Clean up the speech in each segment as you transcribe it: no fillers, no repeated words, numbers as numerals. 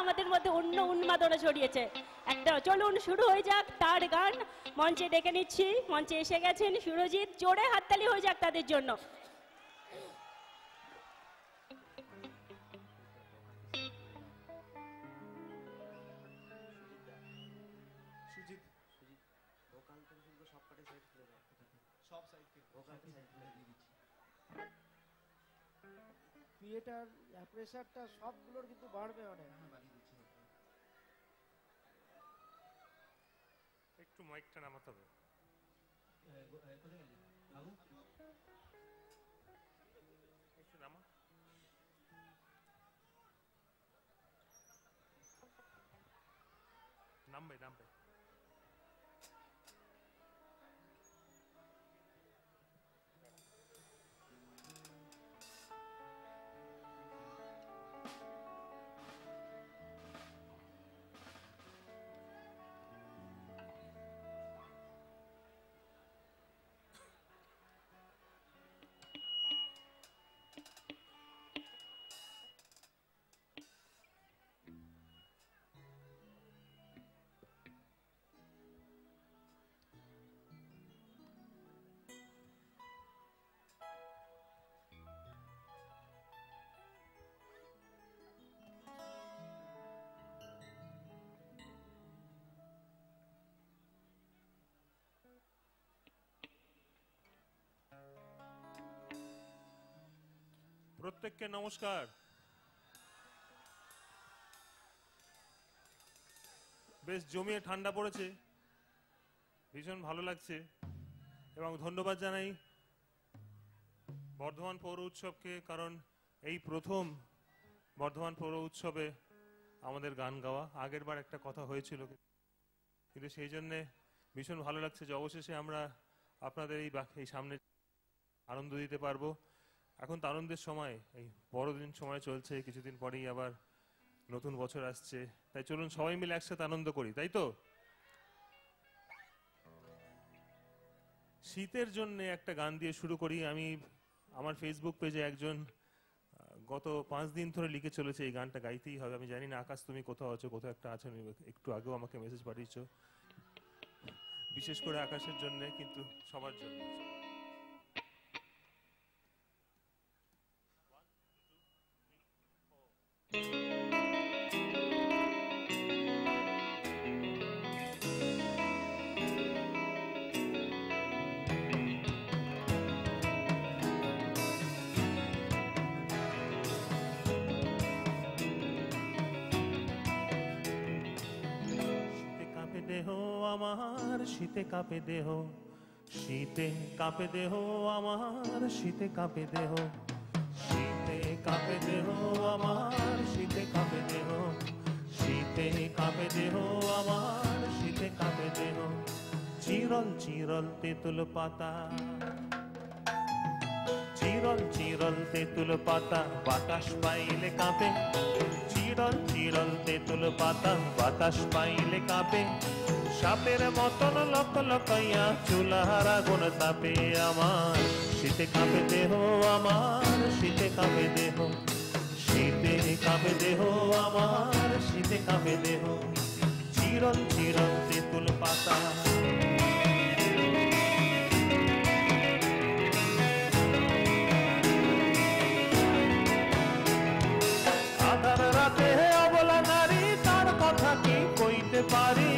আমাদের মধ্যে অন্য উন্মাদনা ছড়িয়েছে। একটা চলুন শুরু হয়ে যাক তার গান। মঞ্চে ডেকে নিচ্ছি, মঞ্চে এসে গেছেন সুরজিৎ, জোরে হাততালি হয়ে যাক তাদের জন্য। থিয়েটার প্রেসারটা সবগুলোর কিন্তু বাড়বে অনেক। একটু মাইকটা নামাতে হবে। একটু নামা। নামবে নামবে। প্রত্যেককে নমস্কার। বেশ জমিয়ে ঠান্ডা পড়েছে, ভীষণ ভালো লাগছে এবং ধন্যবাদ জানাই বর্ধমান পৌর উৎসবকে, কারণ এই প্রথম বর্ধমান পৌর উৎসবে আমাদের গান গাওয়া। আগের বার একটা কথা হয়েছিল, কিন্তু সেই জন্যে ভীষণ ভালো লাগছে যে অবশেষে আমরা আপনাদের এই সামনে আনন্দ দিতে পারবো। এখন তো আনন্দের সময়, এই বড়দিন সময় চলছে, কিছুদিন পরেই আবার নতুন বছর আসছে, তাই চলুন সবাই মিলে একসাথে আনন্দ করি, তাই তো? শীতের জন্য একটা গান দিয়ে শুরু করি। আমি আমার ফেসবুক পেজে একজন গত 5 দিন ধরে লিখে চলেছে এই গানটা গাইতেই হবে। আমি জানি না আকাশ তুমি কোথাও আছো, কোথাও একটা আছো, একটু আগেও আমাকে মেসেজ পাঠিয়েছো, বিশেষ করে আকাশের জন্য, কিন্তু সবার জন্য। আমার শীতে কাঁপে দেহ, শীতে কাঁপে দেহ আমার, শীতে কাঁপে দেহ, শীতে কাঁপে দেহ আমার, শীতে কাঁপে দেহ, শীতে কাঁপে দেহ আমার, শীতে কাঁপে দেহ। চিরল চিরল তেঁতুল পাতা, চিরল চিরল তেঁতুল পাতা বাতাস পাইলে কাঁপে, চিরল চিরল তেঁতুল পাতা বাতাস পাইলে কাঁপে। সাপের মতন লক লকাইয়া চুলার আগুন তাপে আমার, শীতে কাঁপে দেহ আমার, শীতে কাঁপে দেহ, শীতে কাঁপে দেহ আমার, শীতে কাঁপে দেহ। চিরল চিরল তেঁতুল পাতা, আধার রাতে অবলা নারী তার কথা কি কইতে পারি,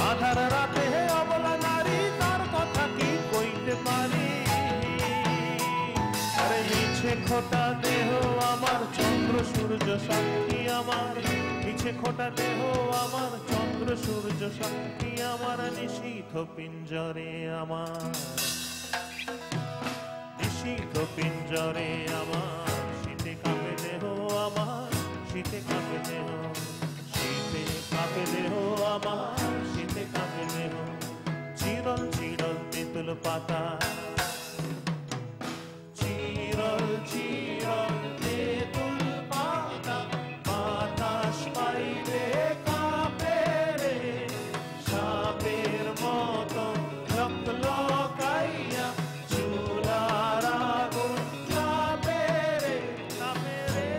আধার রাতে অবলা নারী তার কথা কি কইতে পারি। আরে মিছে খোটা দেহ আমার, চন্দ্র সূর্য সাক্ষী আমার, মিছে খোটা দেহ আমার, চন্দ্র সূর্য সাক্ষী আমার। নিশীথ পিঞ্জরে আমার, নিশীথ পিঞ্জরে আমার, শীতে কাঁপে দেহ আমার, শীতে কাঁপে দেহ, শীতে কাঁপে দেহ আমার, শীতে কাঁপে দেহ। চিরল চিরল তেঁতুল পাতা, চিরল চিরল তেঁতুল পাতা বাতাস পাইলে কাঁপে রে, সাপের মতো লক লকাইয়া চুলার আগুন তাপে রে, তাপে রে।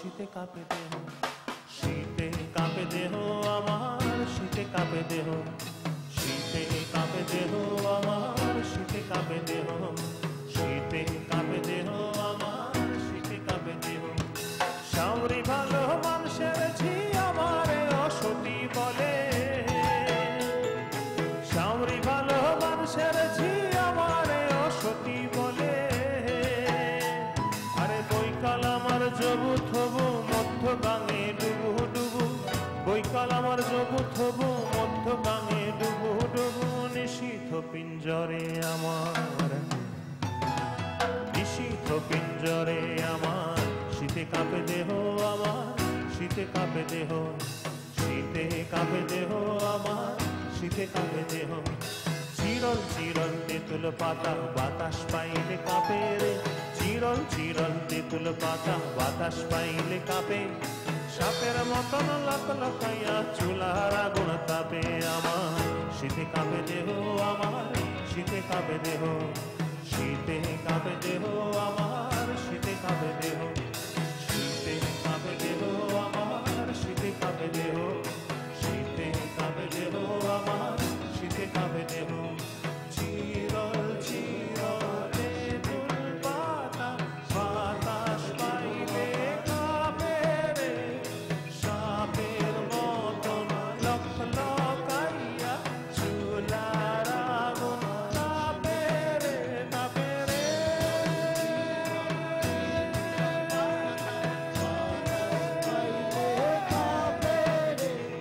শীতে কাঁপে দেহ, শীতে কাঁপে দেহ আমার, শীতে কাঁপে দেহ, শীতে কাঁপে দেহ আমার, শীতে কাঁপে দেহ, শীতে কাঁপে দেহ আমার, শীতে কাঁপে দেহ। সামরি ভালো মানুষের ঝি আমার অসতী বলে, সামরি ভালো মানুষের ঝি আমার অসতী বলে। আরে বৈকাল আমার জবু থবু মধ্য গাঙে ডুবু ডুবু, বৈকাল আমার জবু থবু মধ্য গাঙে ডুবু ডুবু। নিশীথ পিঞ্জরে আমার, নিশীথ পিঞ্জরে আমার, শীতে কাঁপে দেহ আমার, শীতে কাঁপে দেহ, শীতে কাঁপে দেহ আমার, শীতে কাঁপে দেহ। চিরল চিরল তেঁতুল পাতা বাতাস পাইলে কাঁপে রে, চিরল চিরল তেঁতুল পাতা বাতাস পাইলে কাঁপে। সাপের মতন লক লকাইয়া চুলার আগুন তাপে আমার, শীতে কাঁপে দেহ আমার, শীতে কাঁপে দেহ, শীতে কাঁপে দেহ আমার, শীতে কাঁপে দেহ, শীতে কাঁপে দেহ আমার, শীতে কাঁপে দেহ, শীতে কাঁপে দেহ আমার, শীতে কাঁপে দেহ। চিরল চিরল তেঁতুল পাতা বাতাস পাইলে কাঁপে রে, সাপের মতন লক লকাইয়া চুলার আগুন তাপে রে, তাপে রে।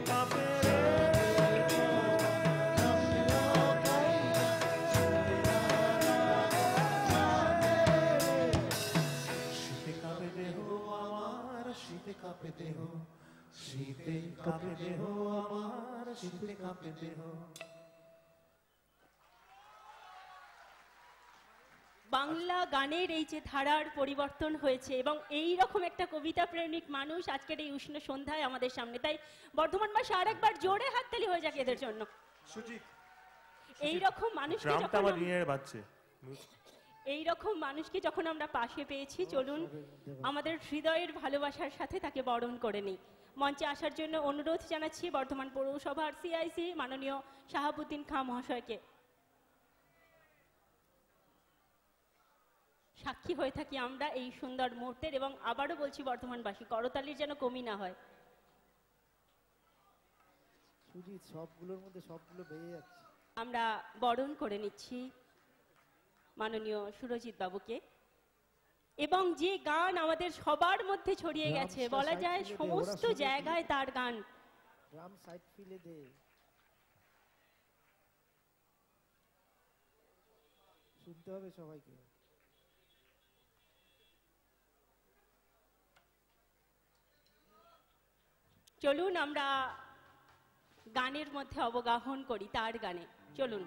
কাঁপে রে। শীতে কাঁপে দেহ আমার, শীতে কাঁপে দেহ, শীতে কাঁপে দেহ আমার, শীতে কাঁপে দেহ। বাংলা গানের এই যে ধারার পরিবর্তন হয়েছে এবং এই রকম একটা কবিতা প্রেমিক মানুষ আজকের এই উষ্ণ সন্ধ্যায় আমাদের সামনে, তাই বর্ধমানবাসী আরেকবার জোরে হাততালি হয়ে যাক এদের জন্য। সুজিত, এই রকম মানুষকে গ্রামটা যখন আমার ঋণের বাচ্চে। এই রকম মানুষকে যখন আমরা পাশে পেয়েছি, চলুন আমাদের হৃদয়ের ভালোবাসার সাথে তাকে বরণ করে নিই। মঞ্চে আসার জন্য অনুরোধ জানাচ্ছি বর্ধমান পৌরসভার সিআইসি মাননীয় শাহাবুদ্দিন খাঁ মহাশয়কে। সাক্ষী হয়ে থাকি আমরা এই সুন্দর মুহূর্তের, এবং আবারও বলছি বর্ধমানবাসী করতালির যেন কমি না হয়। সুজিত, সবগুলোর মধ্যে সবগুলো বেড়ে যাচ্ছে। আমরা বরণ করে নিচ্ছি মাননীয় সুরজিৎ বাবুকে, এবং যে গান আমাদের সবার মধ্যে ছড়িয়ে গেছে, বলা যায় সমস্ত জায়গায় তার গান। ড্রাম সাইড ফিলে দে, শুনতে হবে সবাইকে। চলুন আমরা গানের মধ্যে অবগাহন করি তার গানে, চলুন।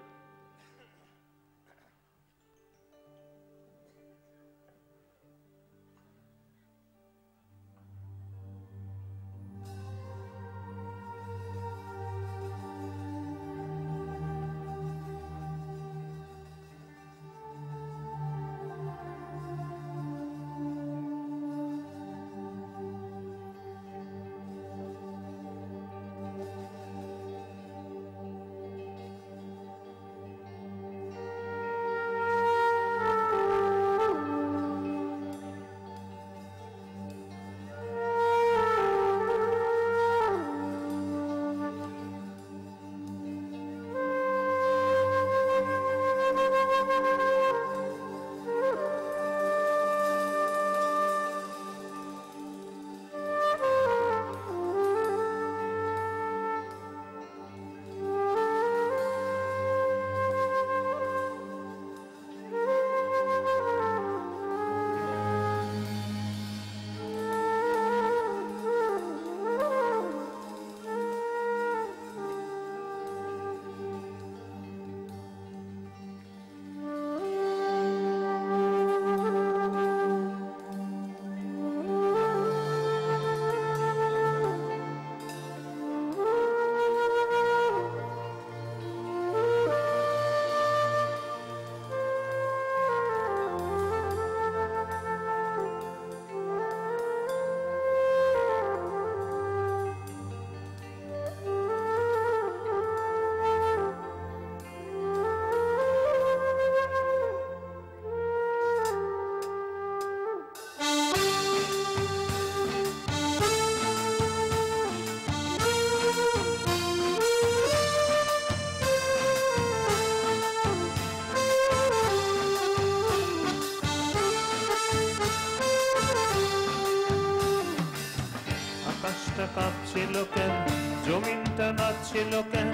ছিল কেন,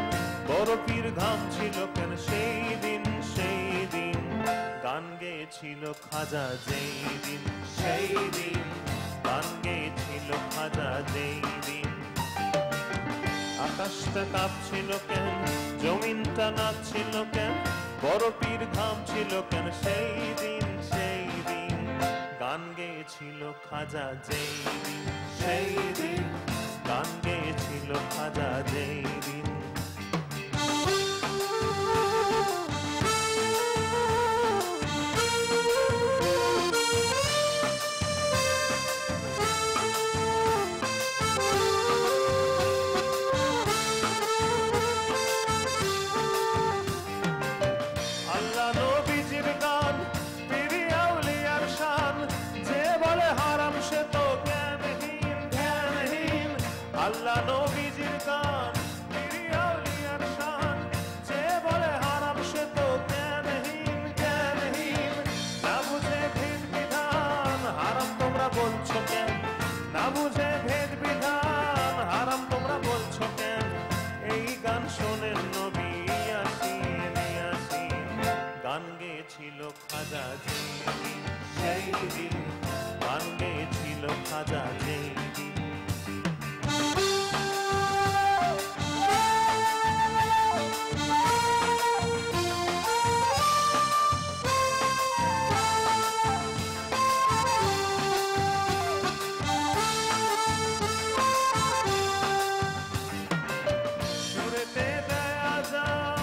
বরফির ঘাম ছিল কেন, সেই দিন গান গেয়েছিল খাজা যেই দিন, সেই দিন গান গেয়েছিল খাজা যেই দিন। আকাশটা কাঁপছিল কেন, জমিনটা নাচছিল কেন, বরফির ঘাম ছিল কেন, সেই দিন গান গেয়েছিল খাজা যেই দিন, সেই দিন গান গেয়েছিল খাজা যেই দিন। আল্লাহ নবীজির গান, পীর আউলিয়ার শান, যে বলে হারাম সে তো জ্ঞানহীন। আল্লাহ নবীজির গান, পীর আউলিয়ার শান, যে বলে হারাম সে তো জ্ঞানহীন। না বুঝে ভেদ বিধান হারাম তোমরা বলছো কেন, না বুঝে ভেদ বিধান হারাম তোমরা বলছো কেন। এই গান শোনেন নবী ইয়াসিন, গান গেয়েছিল খাজা যেই দিন, সেই দিন গান গেয়েছিল খাজা যেই দিন। সুরেতে দেয় আযান,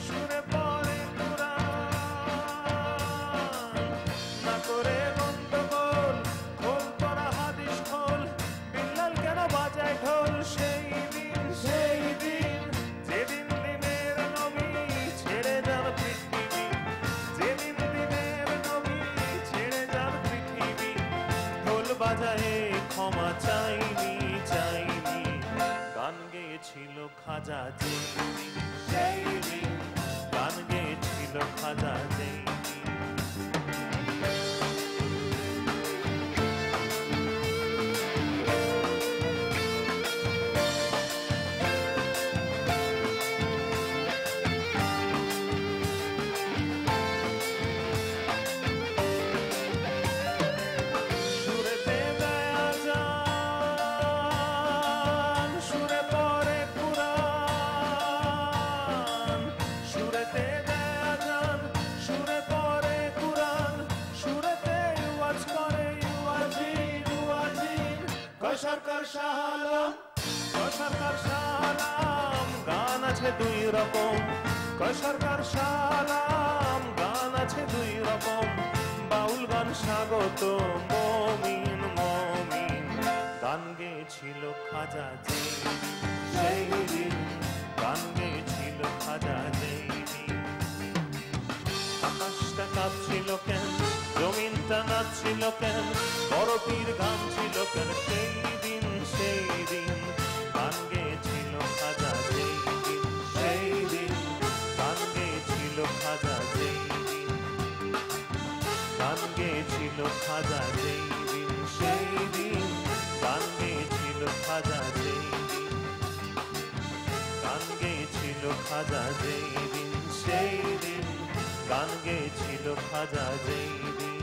সুরে পড়ে কুরআন, না করে গন্ডগোল, খোল তোরা হাদিস খোল, বিল্লাল কেন বাজায় ঢোল। সেই দিন যেদিন দিনের নবী ছেড়ে যান পৃথিবী, যেদিন দিনের নবী ছেড়ে যান পৃথিবী, ঢোল বাজায় ক্ষমা চাইনি, গান গেয়েছিল খাজা যেই দিন, সেই দিন গান গেয়েছিল খাজা যেই দিন। সুরেতে দেয় আযান, সুরে পড়ে কুরআন, সুরেতে দেয় আযান, সুরে পড়ে কুরআন, সুরেতে ওয়াজ করে ওয়াজিন। কয় সরকার শাহ আলম, কয় সরকার শাহ আলম, গান আছে দুই রকম, কয় সরকার শাহ আলম, গান আছে দুই রকম। বাউল গান স্বাগত মমিন, গান গেয়েছিল খাজা যেই দিন, সেই দিন গান গেয়েছিল খাজা যেই দিন। আকাশটা কাঁপছিল কেন, জমিনটা নাচছিল কেন, বরফির ঘাম ছিল কেন, সেই দিন গান গেয়েছিল খাজা যেই দিন, সেই দিন গান গেয়েছিল খাজা যেই দিন, গান গেয়েছিল খাজা যেই দিন, সেই দিন গান গেয়েছিল খাজা যেই দিন, গান গেয়েছিল খাজা যেই দিন, সেই দিন গান গেয়েছিল খাজা যেই দিন।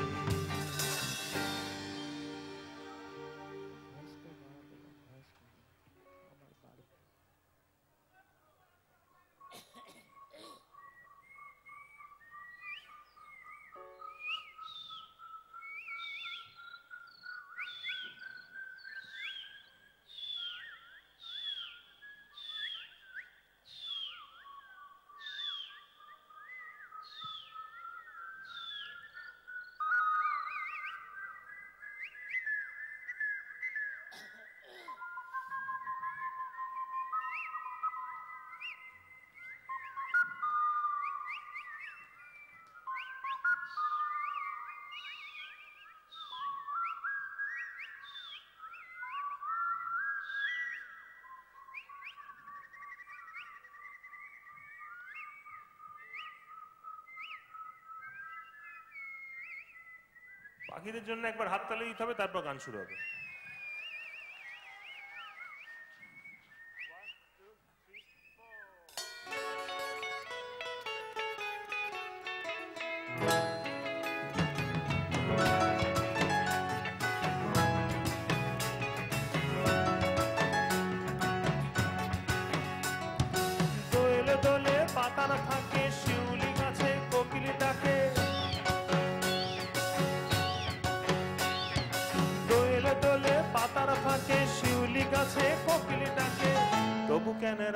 পাখিদের জন্য একবার হাততালি দিতে হবে, তারপর গান শুরু হবে।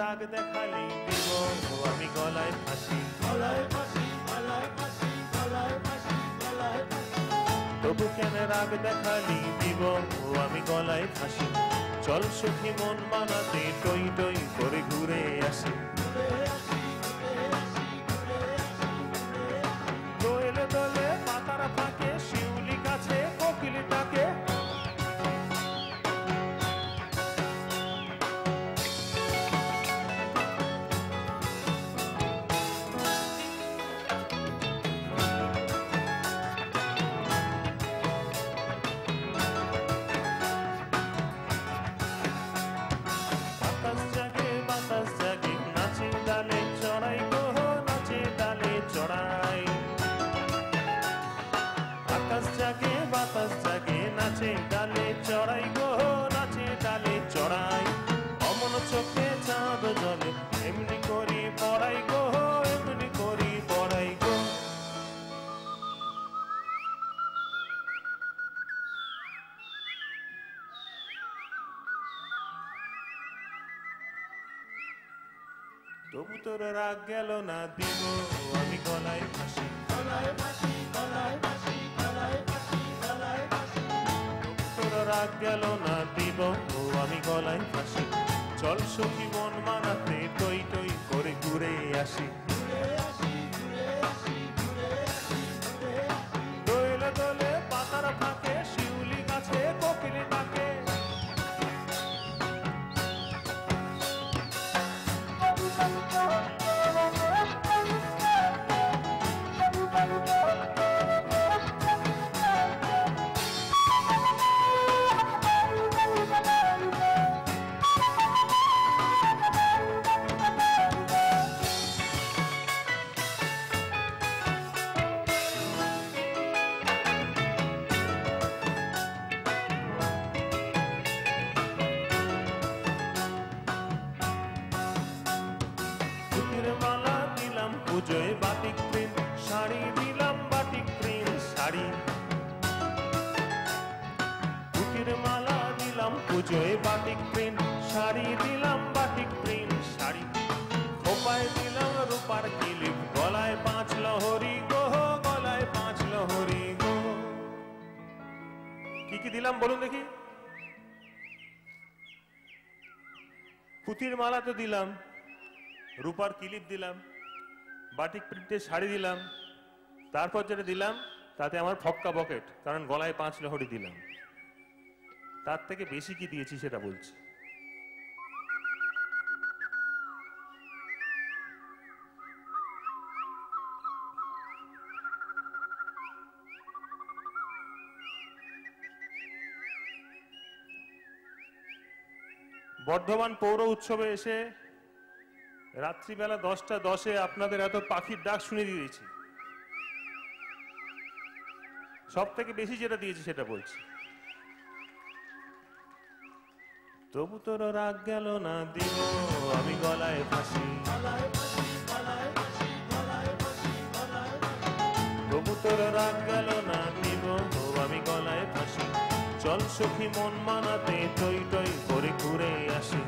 রাগ দেখালি দিব আমি গলায় ফাঁসি, গলায় ফাঁসি, গলায় ফাঁসি, গলায় ফাঁসি, গলায় ফাঁসি। তবু কেন রাগ দেখালি দিব আমি গলায় ফাঁসি। চল সখী মন মানাতে টই টই করে ঘুরে আসি, দোলে দোলে পাতার ফাঁকে শিউলি গাছে কোকিলটাকে। বাতাস জাগে নাচে ডালে চড়াই গো, নাচে ডালে চড়াই। বাতাস জাগে নাচে ডালে চড়াই গো, নাচে ডালে চড়াই। অমন চোখে চাঁদ জলে এমনি করি পড়াই গো, এমনি করি পড়াই গো। তবু তোর রাগ গেল না দিব আমি গলায় ফাঁসি, গলায় ফাঁসি, গলায় ফাঁসি, গলায় ফাঁসি, গলায় ফাঁসি। তবু তোর রাগ গেল না দিব আমি গলায় ফাঁসি। চল সখী মন মানাতে টই টই করে ঘুরে আসি, দোলে দোলে পাতার ফাঁকে শিউলি গাছে কোকিলটাকে। পুজোয় বাটিক প্রিন্ট শাড়ি দিলাম, বাটিক প্রিন্ট শাড়ি। বুকের মালা দিলাম পুজোয় বাটিক প্রিন্ট শাড়ি দিলাম, বাটিক প্রিন্ট শাড়ি। খোপায় দিলাম রূপার কিলিপ, গলায় 5 লহরি গো, গলায় 5 লহরি গো। কি কি দিলাম বলুন দেখি? পুতির মালা তো দিলাম, রূপার কিলিপ দিলাম, বাটিক প্রিন্টের শাড়ি দিলাম, তারপর যেটা দিলাম তাতে আমার ফক্কা পকেট, কারণ গলায় 5 লহরি দিলাম। তার থেকে বেশি কি দিয়েছি সেটা বলছি। বর্ধমান পৌর উৎসবে এসে রাত্রিবেলা 10টা 10-এ আপনাদের এত পাখির ডাক শুনে দিয়েছি। সব থেকে বেশি যেটা দিয়েছি সেটা বলছি। তবু তোর রাগ গেল না দিব আমি গলায় ফাঁসি, তবু তোর রাগ গেল না দিব আমি গলায় ফাঁসি। চল সখী মন মানাতে টই টই করে ঘুরে আসি,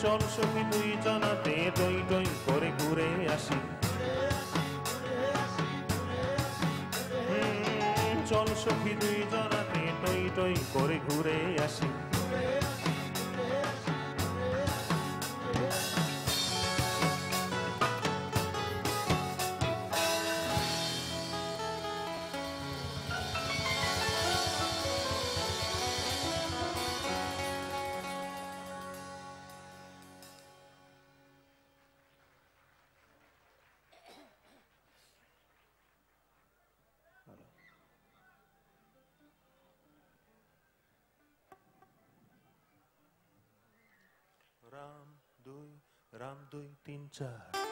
চল সখী 2 জনাতে টই টই করে ঘুরে আসি। চল সখী 2 জনাতে টই টই করে ঘুরে আসি। রাম 2 3 4।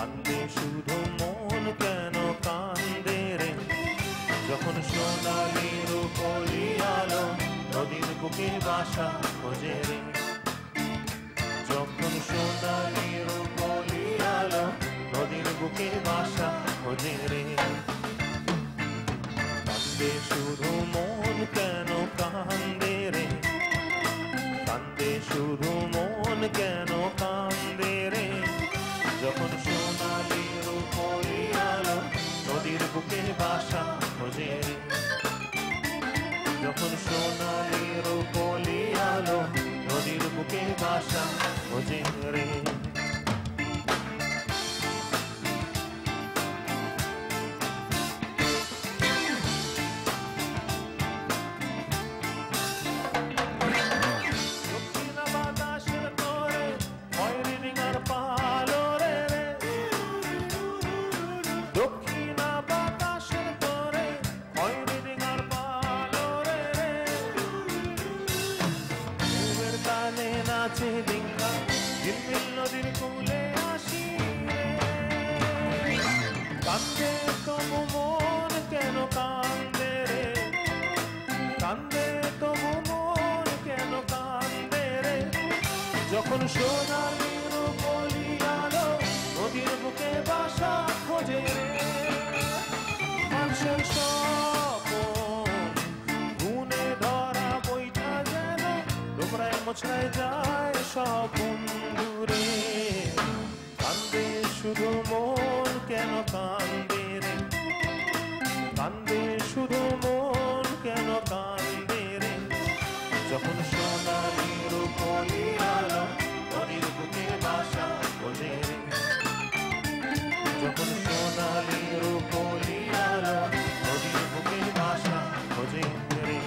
কান্দে শুধু মন কেন কান্দে রে যখন সোনালি রূপলি আলো নদীর বুকে বাসা খোঁজে রে যখন সোনালি রূপলি আলো নদীর বুকে বাসা খোঁজে রে কান্দে শুধু মন কেন কান্দে রে কান্দে শুধু মন কেন কান্দে রে যখন সোনালি রূপলি আলো নদীর বুকে বাসা খোঁজে রে যখন সোনালি রূপলি আলো নদীর বুকে বাসা খোঁজে রে নদীর কূলে আসি কান্দে তবু মন কেন কান্দে রে কান্দে তবু মন কেন কান্দে রে যখন সোনালি রূপলি আলো নদীর বুকে বাসা খোঁজে রে মানুষের স্বপন গুনে ধরা বইটা যেন তোমরাই মোছড়ায় যায় সব বন্ধুরে কান্দে শুধু মন কেন কান্দে রে কান্দে শুধু মন কেন কান্দে রে যখন সোনালি রূপলি আলো নদীর বুকে বাসা খোঁজে রে যখন সোনালি রূপলি আলো নদীর বুকে বাসা খোঁজে রে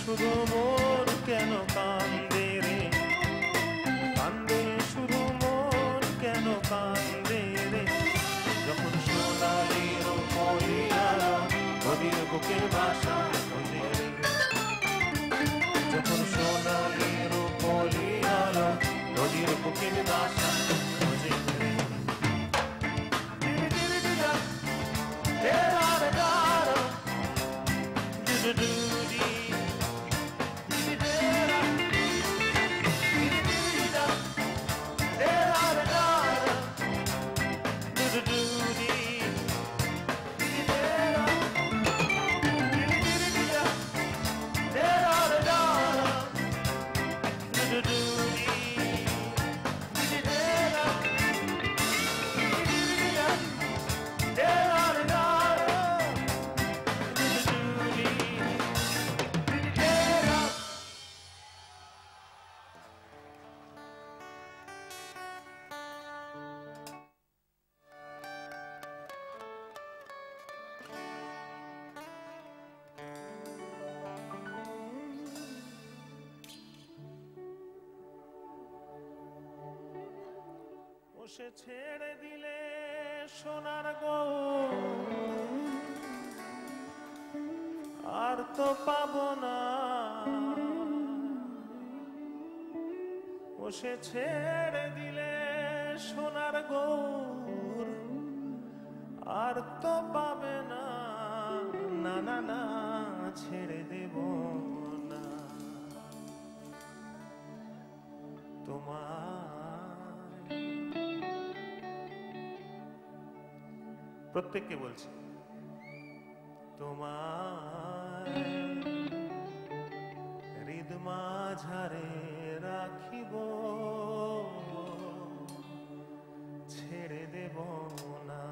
শুধু মন কেন কান্দে রে কান্দে শুধু মন কেন কান্দে রে যখন সোনালি রূপলি আলো নদীর বুকে বাসা খোঁজে রে যখন সোনালি রূপলি আলো নদীর বুকে বাসা খোঁজে রে সে ছেড়ে দিলে সোনার গৌর আর তো পাবো না, ও সে ছেড়ে দিলে সোনার গৌর আর তো পাবে না, না না না ছেড়ে দেব না তোমার। প্রত্যেককে বলছি তোমার হৃদ মাঝারে রাখিব, ছেড়ে দেব না।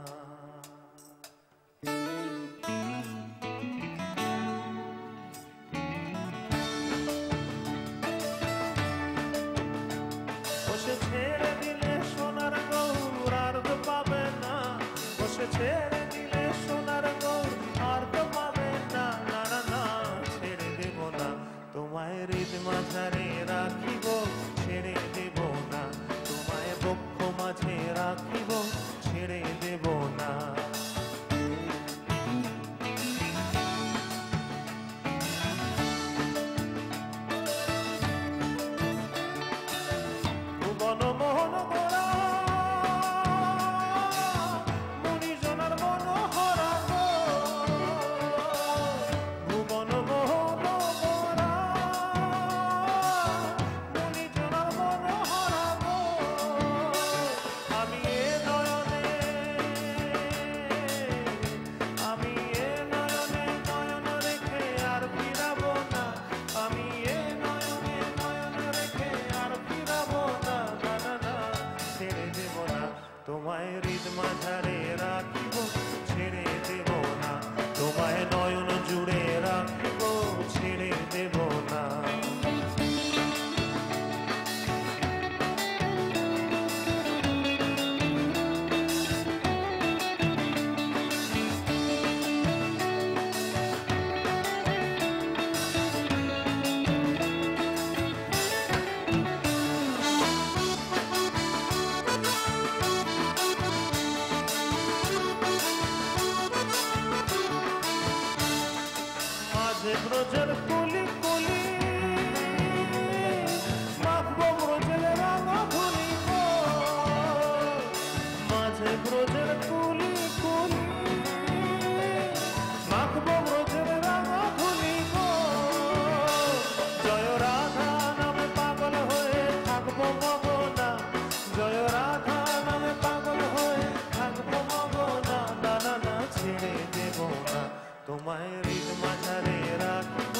বসে ছেড়ে দিলে সোনার গৌর আর তো পাবে না, বসে ছেড়ে দিলে সোনার গৌর আর তো পাবে না, না না না ছেড়ে দেব না তোমায় হৃদ মাঝারে রাখিব, ছেড়ে দেব না তোমায় বক্ষ মাঝে রাখিব, ছেড়ে দেব না। ভুবন মোহন গোরা মুনিজনার মনোহরা গো, ভুবন মোহন গোরা মুনিজনার মনোহরা গো, আমি এ নয়নে নয়ন রেখে আর ফিরাবো না, আমি এ নয়নে নয়ন রেখে আর ফিরাবো না, না না না ছেড়ে দেব না তোমায় হৃদ মাঝারে রাখিব, ছেড়ে দেব না তোমায় নয়ন জুড়ে রাখিব, ছেড়ে দেব না। মাঝে ব্রজের কুলি কুলি মাখবো ব্রজের রাঙা ধুলি গো, মাঝে ব্রজের কুলি কুলি মাখবো ব্রজের রাঙা ধুলি গো, জয় রাধা নামে পাগল হয়ে থাকবো মগনা, জয় রাধা নামে পাগল হয়ে থাকবো মগনা, না না না ছেড়ে দেব না তোমায় হৃদ মাঝারে রাখিব,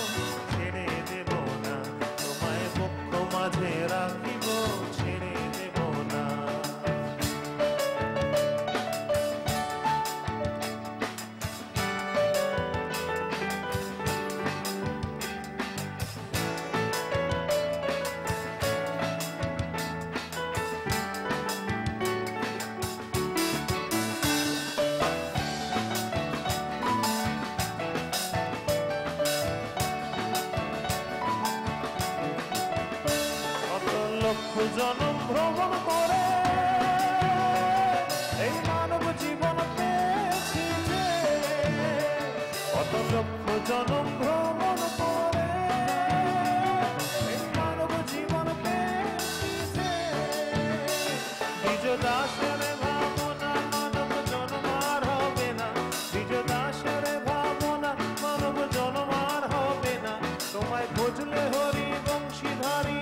ছেড়ে দেব না তোমায় বক্ষ মাঝে রাখিব, ছেড়ে দেব না। কত লক্ষ জনম ভ্রমণ করে এই মানব জীবন পেয়েছি যে, কত লক্ষ জনম ভ্রমণ করে এই মানব জীবন পেয়েছি যে, দ্বিজ দাসের ভাবনা মানব জন্ম আর হবে না, দ্বিজ দাসের ভাবনা মানব জন্ম আর হবে না, তোমায় ভজলে হরি বংশীধারী,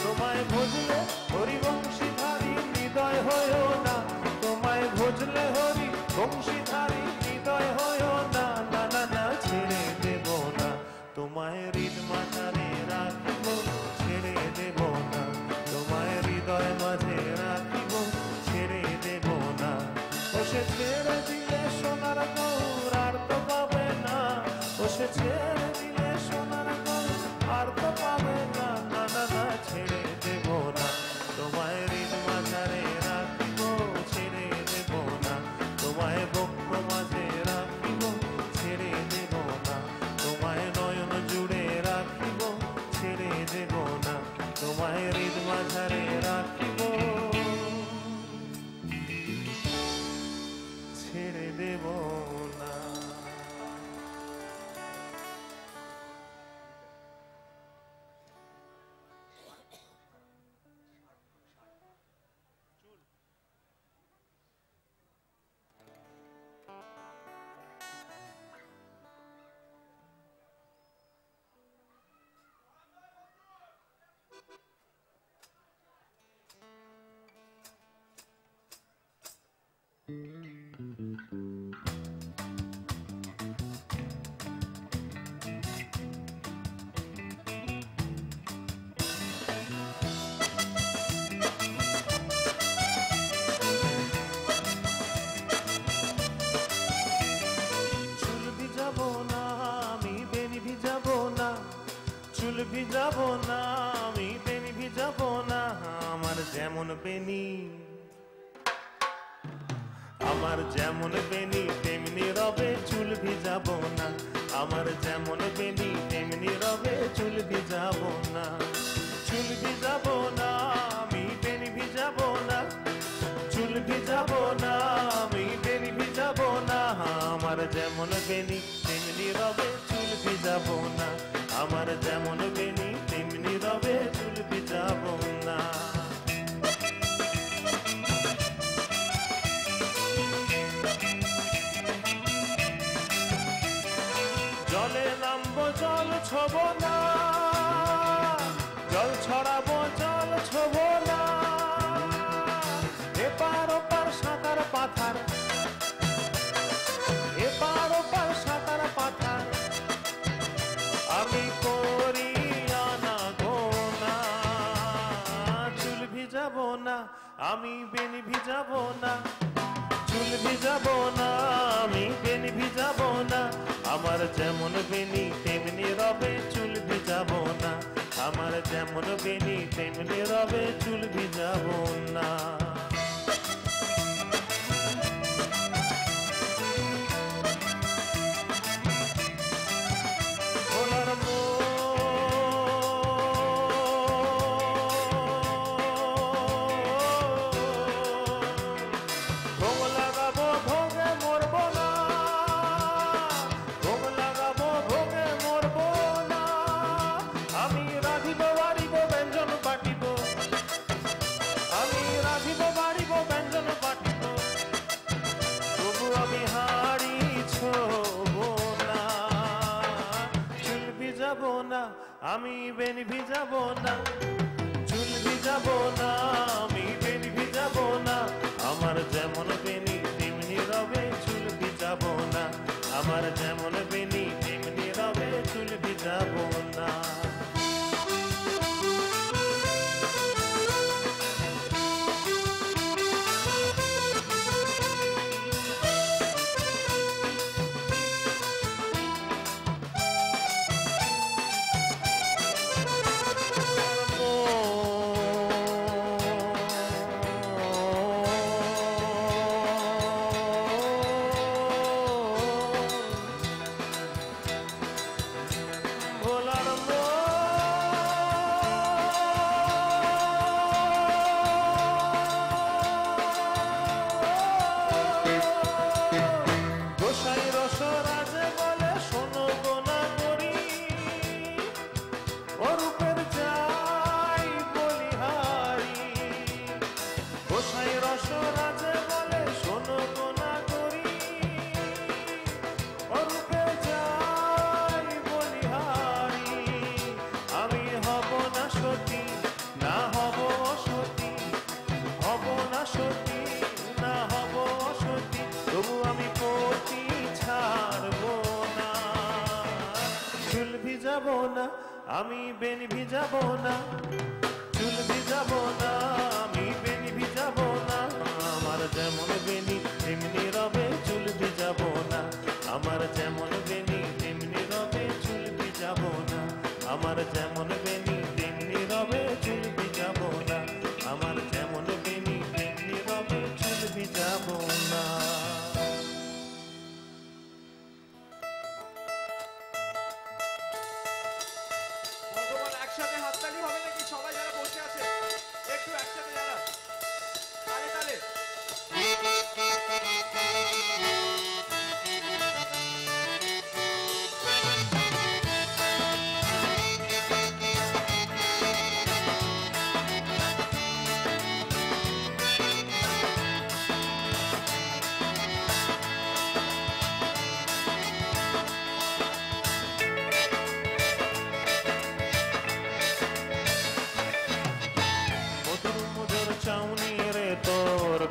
তোমায় ভজলে হরি বংশীধারী হৃদয় হয়েও না, তোমায় ভজলে হরি বংশীধারী হৃদয় হয়েও না, না না না ছেড়ে দেব না তোমায় হৃদ মাঝারে রাখিব, ছেড়ে দেব না তোমায় হৃদয় মাঝে রাখিব, ছেড়ে দেব না। ও সে ছেড়ে দিলে সোনার গৌর আর তো পাবে না, ও সে ছেড়ে দিলে সোনার গৌর আর তো পাবে না, না না না ছেড়ে দেব না তোমায় হৃদ মাঝারে রাখিব, ছেড়ে দেব না তোমায় বক্ষ মাঝে রাখিব, ছেড়ে দেব না তোমায় নয়ন জুড়ে রাখিব, ছেড়ে দেব না তোমায় হৃদ মাঝারে রাখিব। বেনি, আমার যেমন বেনি তেমনি রবে চুল ভিজাবো না, আমার যেমন বেনি তেমনি রবে চুল ভিজাবো না, চুল ভিজাবো না আমি বেনি ভিজাবো না, চুল ভিজাবো না আমি বেনি ভিজাবো না, আমার যেমন বেনি তেমনি রবে চুল ভিজাবো না, আমার যেমন বেনি তেমনি রবে চুল ভিজাবো না। জলে নামবো জল ছোবো না, জল ছড়াবো জল ছোবো না, এপার ওপার সাঁতার পাথার, এপার ওপার সাঁতার পাথার, আমি করি আনা গোনা, চুল ভিজাবো না আমি বেনি ভিজাবো না, চুল ভিজাবো না আমি বেনি ভিজাবো না, আমার যেমন বেনি তেমনি রবে চুল ভিজাবো না, আমার যেমন বেনি তেমনি রবে চুল ভিজাবো না। আমি বেনি ভিজাবো না, চুল ভিজাবো না আমি বেনি ভিজাবো না, আমার যেমন বেনি তেমনি রবে চুল ভিজাবো না, আমার যেমন বেনি তেমনি রবে চুল ভিজাবো না। আমি বেনি ভিজাবো না, চুল ভিজাবো না আমি বেনি ভিজাবো না, আমার যেমন বেনি তেমনি রবে চুল ভিজাবো না, আমার যেমন বেনি তেমনি রবে চুল ভিজাবো না, আমার যেমন বেনি তেমনি রবে চুল ভিজাবো না, আমার যেমন বেনি তেমনি রবে চুল ভিজাবো না। একসাথে হাততালি হবে নাকি? সবাই যারা বসে আছে একটু একসাথে যারা তালে তালে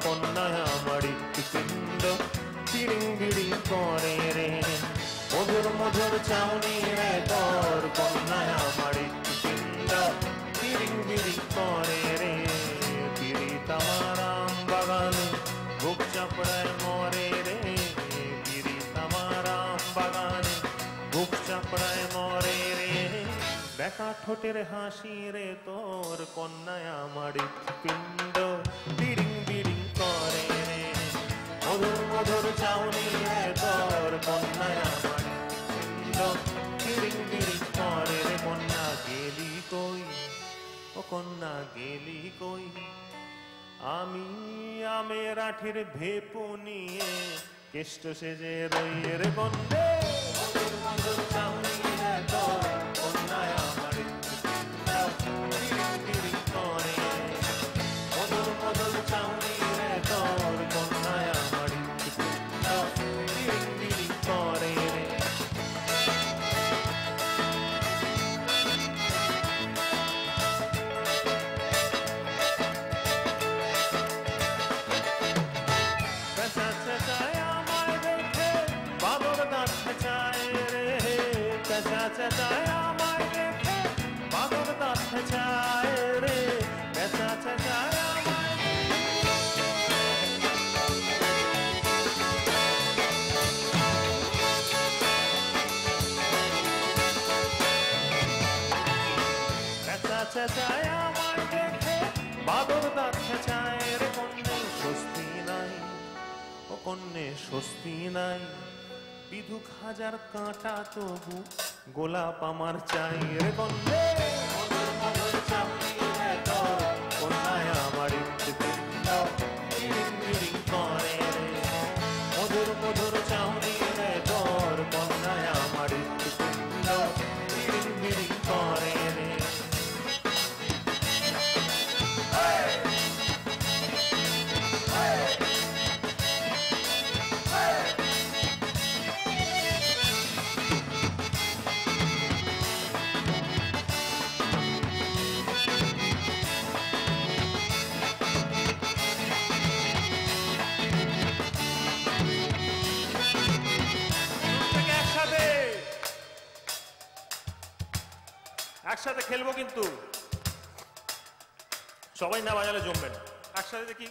কন্যা আমারি পিণ্ড চিড়িংবিড়ি করে রে, মধুর মধুর চাউনি রে তোর কন্যা আমারি পিণ্ড চিড়িংবিড়ি করে রে, পীড়িত আমার আম বাগানে বুক চাপড়ায় মরে রে, পীড়িত আমার আম বাগানে বুক চাপড়ায় মরে রে, দেখ চাকা ঠোঁটের হাসি রে তোর কন্যায় আমার হৃৎপিণ্ড বিড়িং বিড়িং করে রে মধুর মধুর চাউনি রে তোর কন্যায় আমার হৃৎপিণ্ড বিড়িং বিড়িং করে রে কন্যা গেলি কই ও কন্যা গেলি কই আমি আমের আঠির ভেপু নিয়ে কেষ্ট সেজে রই রে কন্যা মধুর মধুর চাউনি রে তোর কন্যায় আমার হৃৎপিণ্ড বিড়িং বিড়িং করে মধুর মধুর চাউনি রে তোর কন্যায় আমার হৃৎপিণ্ড বিড়িং বিড়িং করে রে পেঁচা চেঁচায় আমায় দেখে বাদর দাঁত খেঁচায় রে পেঁচা চেঁচায় আমায় দেখে বাদর দাঁত খেঁচায় রে পেঁচা চেঁচায় আমায় পেঁচা চেঁচায় আমায় দেখে বাদর দাঁত খেঁচায় রে কন্যে স্বস্তি নাই ও কন্যে স্বস্তি নাই বিধুক হাজার কাঁটা তবু গোলাপ আমার চাই রে কন্যে মধুর মধুর চাউনি রে তোর কন্যায় আমার হৃৎপিণ্ড বিড়িং বিড়িং করে রে মধুর মধুর চাউনি রে তোর কন্যায় আমার হৃৎপিণ্ড বিড়িং বিড়িং করে রে প্রত্যেকে একসাথে একসাথে খেলবো কিন্তু সবাই না বাজালে জমবে না একসাথে দেখি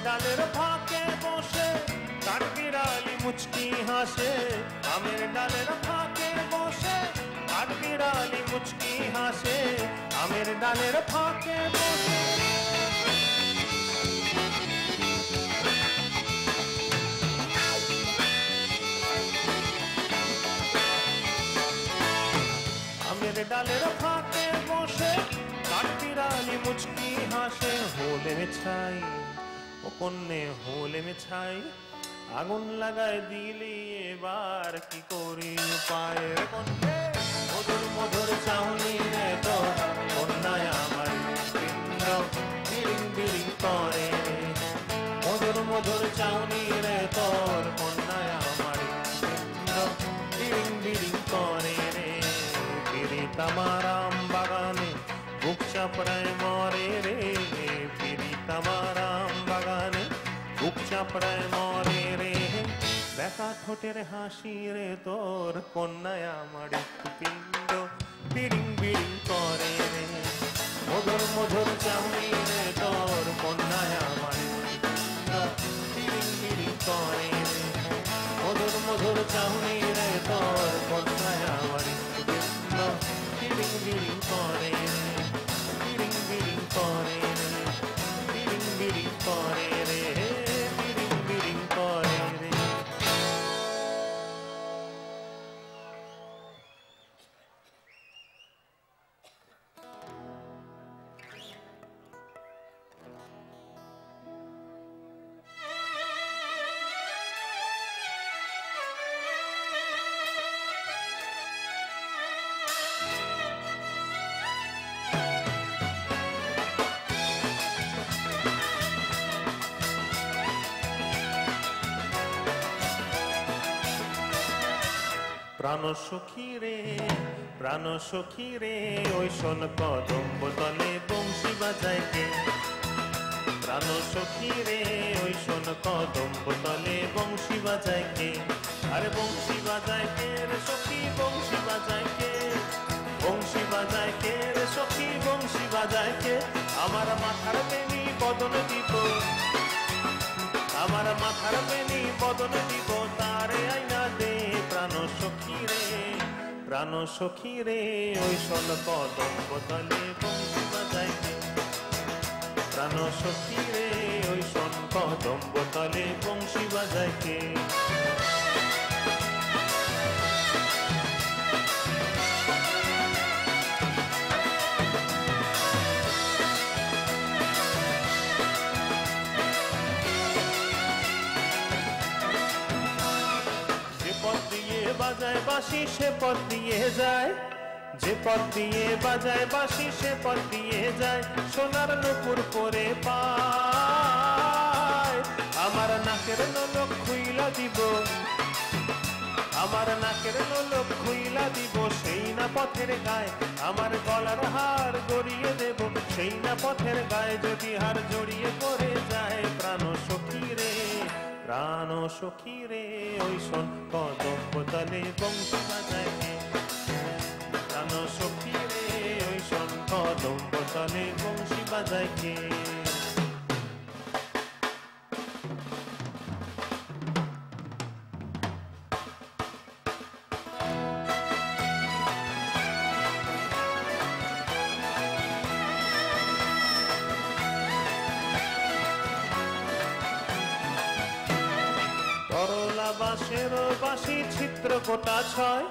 ডালের ফাঁকে বসে কাঠবিড়ালি মুচকি হাসে আমের ডালের ফাঁকে বসে কাঠবিড়ালি মুচকি হাসে আমের ডালের ফাঁকে বসে ছাই, ও কন্যে হলে মে ছাই, আগুন লাগায় দিলি এবার কি করি উপায়। কন্যে মধুর মধুর চাউনি রে তো কন্যায় আমার পিণ্ড বিড়িং বিড়িং করে রে। মধুর মধুর চাউনি রে তোর কন্যায় আমার পিণ্ড বিড়িং বিড়িং করে রে। পিরিত আমার আম বাগানে বুক চাপড়ায় মরে রে। পিরিত আমার আম বাগানে বুক চাপড়ায় মরে রে। দেখা ঠোঁটের হাসি রে তোর কন্যায় আমার পিণ্ড বিড়িং বিড়িং করে রে। মধুর মধুর চাউনি রে তোর কন্যায় আমার পিণ্ড বিড়িং বিড়িং করে রে। মধুর মধুর চাউনি রে তোর কন্যায় আমার পিণ্ড বিড়িং বিড়িং করে রে। বিড়িং বিড়িং করে রে। বিড়িং বিড়িং করে রে। বিড়িং বিড়িং করে রে। প্রাণ সখী রে, প্রাণ সখী রে, ওই শোন কদম্ব তলে বংশী বাজায় কে। প্রাণ সখী রে, ওই শোন কদম্ব তলে বংশী বাজায় কে। আরে বংশী বাজায় কে রে সখী, বংশী বাজায় কে। বংশী বাজায় কে রে সখী, বংশী বাজায় কে। আমার মাথার বেনি বদন দিব, আমার মাথার বেনি বদন দিব, তারে আইনা দে প্রাণ সখী রে। প্রাণ সখী রে, ওই শোন কদম্ব তলে বংশী বাজায় কে। প্রাণ সখী রে, ওই শোন কদম্ব তলে বংশী বাজায় কে। বাজায় বাঁশি সে পথ দিয়ে যায়, যে পথ দিয়ে বাজায় বাঁশি সে পথ দিয়ে যায়। সোনার নুপুর পরে পায়, আমার নাকের নলক খুইলা দিব, আমার নাকের নলক খুইলা দিব, সেই না পথের গায়ে আমার গলার হার গড়িয়ে দেব, সেই না পথের গায়ে যদি হার জড়িয়ে পড়ে যায়। প্রাণ সখী রে, প্রাণ সখী রে, ওই শোন কদম্ব তলে বংশী বাজায় কে। প্রাণ সখী রে, ওই শোন কদম্ব তলে বংশী বাজায় কে। বাঁশের বাঁশি ছিদ্র গোটা ছয়,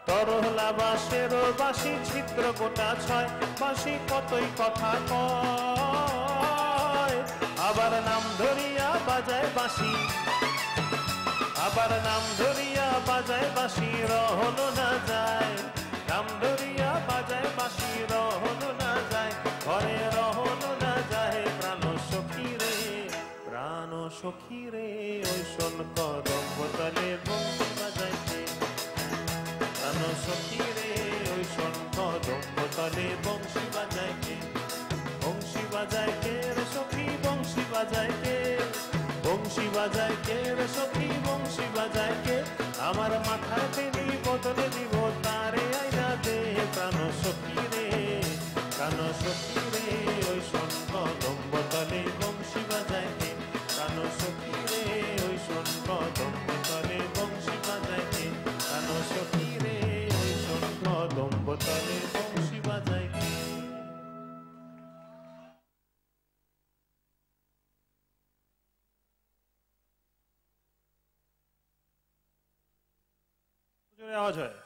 তরলা বাঁশের বাঁশি ছিদ্র গোটা ছয়। বাঁশি কতই কথা কয়, আবার নাম ধরিয়া বাজায় বাঁশি, আবার নাম ধরিয়া বাজায় বাঁশি, রহন না যায়। নাম ধরিয়া বাজায় বাঁশি, রহন না যায়, ঘরে রহন না যায়। প্রাণ সখী রে, প্রাণ সখী রে, ওই শোন কদম্ব তলে বংশী বাজায় কে। প্রাণ সখী রে, ওই শোন কদম্ব তলে বংশী বাজায় কে। বংশী বাজায় কে রে সখী, বংশী বাজায় কে। বংশী বাজায় কে রে সখী, বংশী বাজায় কে। আমার মাথার বেনি বদলে দিব, তারে আইনা দে প্রাণ সখী রে। প্রাণ সখী রে, ওই শোন কদম্ব তলে বংশী বাজায় কে। প্রাণ সখী রে, ওই শোন কদম্ব তলে বংশী বাজায় কে। প্রাণ সখী রে, ওই শোন কদম্ব তলে বংশী বাজায় কে। আওয়াজ হয়।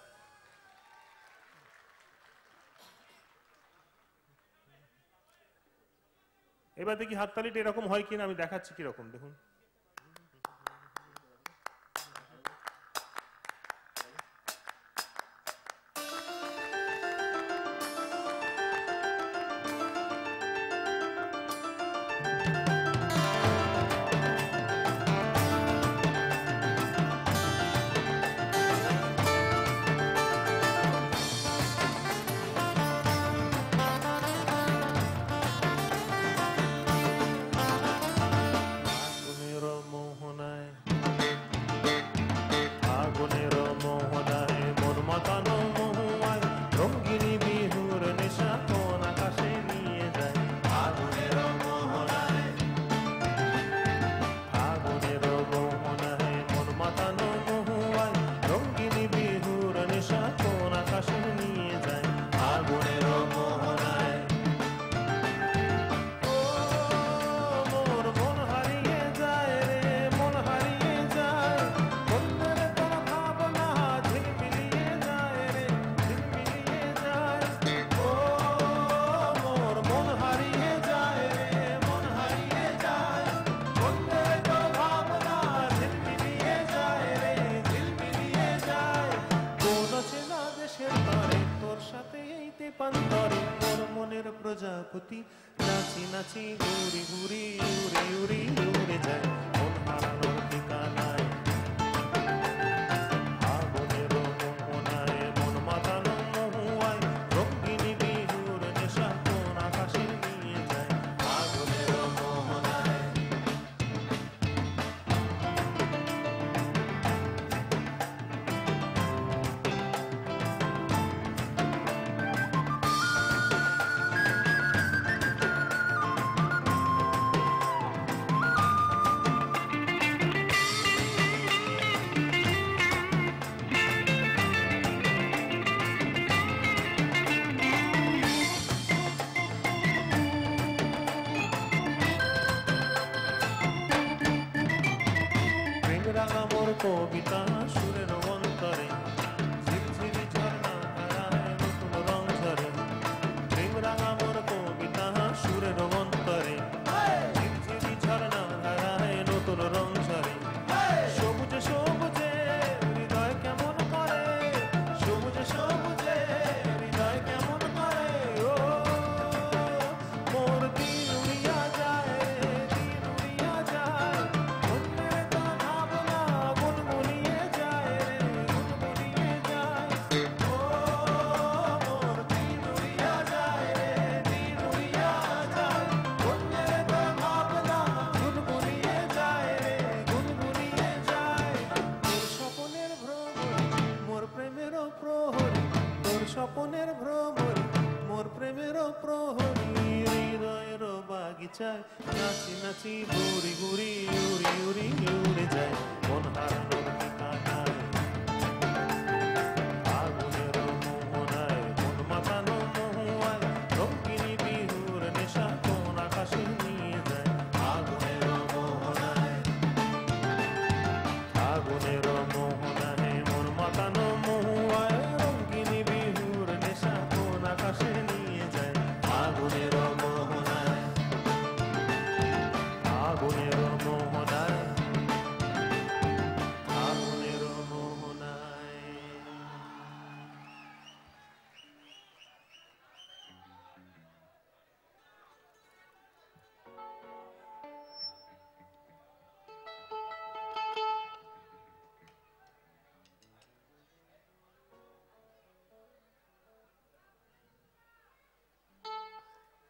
এবার দেখি হাততালিটা এরকম হয় কিনা, আমি দেখাচ্ছি কিরকম, দেখুন। প্রজাপতি নাচি নাচি ঘুরি ঘুরি উড়ি উড়ি উড়ে যায়, মন হারানোর ঠিকানায়। আগুনের মোহনায় মন মাতানো মহুয়ায়, রঙ্গিনী বিহুর নেশা কোন আকাশে নিয়ে যায়। আগুনের মোহনায় কবিতা সুরের অন্তরে, ঝিরঝিরি ঝর্ণা ধারায় নতুন রং ঝরে। প্রেম রাঙা মোর কবিতা সুরের অন্তরে, ঝিরঝিরি ঝর্ণা ধারায় নতুন রং ঝরে। সবুজে সবুজে হৃদয় কেমন করে, সবুজে সবুজে হৃদয় কেমন করে। ও মোর দিন উড়িয়া যায়, দিন উড়িয়া যায়, অন্যের কথা ভাবনা গুনগুনিয়ে যায় রে, গুনগুনিয়ে যায়। ও মোর দিন উড়িয়া যায় রে, দিন উড়িয়া যায়, অন্যের কথা ভাবনা গুনগুনিয়ে যায় রে, গুনগুনিয়ে যায়। তোর স্বপনের ভ্রমর মোর প্রেমের প্রহরী, তোর স্বপনের ভ্রমর মোর প্রেমের প্রহরী। হৃদয়ের বাগিচায় নাচি নাচি ঘুরি ঘুরি উড়ি উড়ি উড়ে যায়, মন হারানোর ঠিকানায়। আগুনের মোহনায় মন মাতানো মহুয়ায়, রঙ্গিনী বিহুর নেশা কোন আকাশে নিয়ে যায়। আগুনের মোহনায় আগুনের মোহনায় মন মাতানো মহুয়ায়, রঙ্গিনী বিহুর নেশা কোন আকাশে নিয়ে যায়। আগুনের মোহনায় আগুনের মোহনায় আগুনের মোহনায়।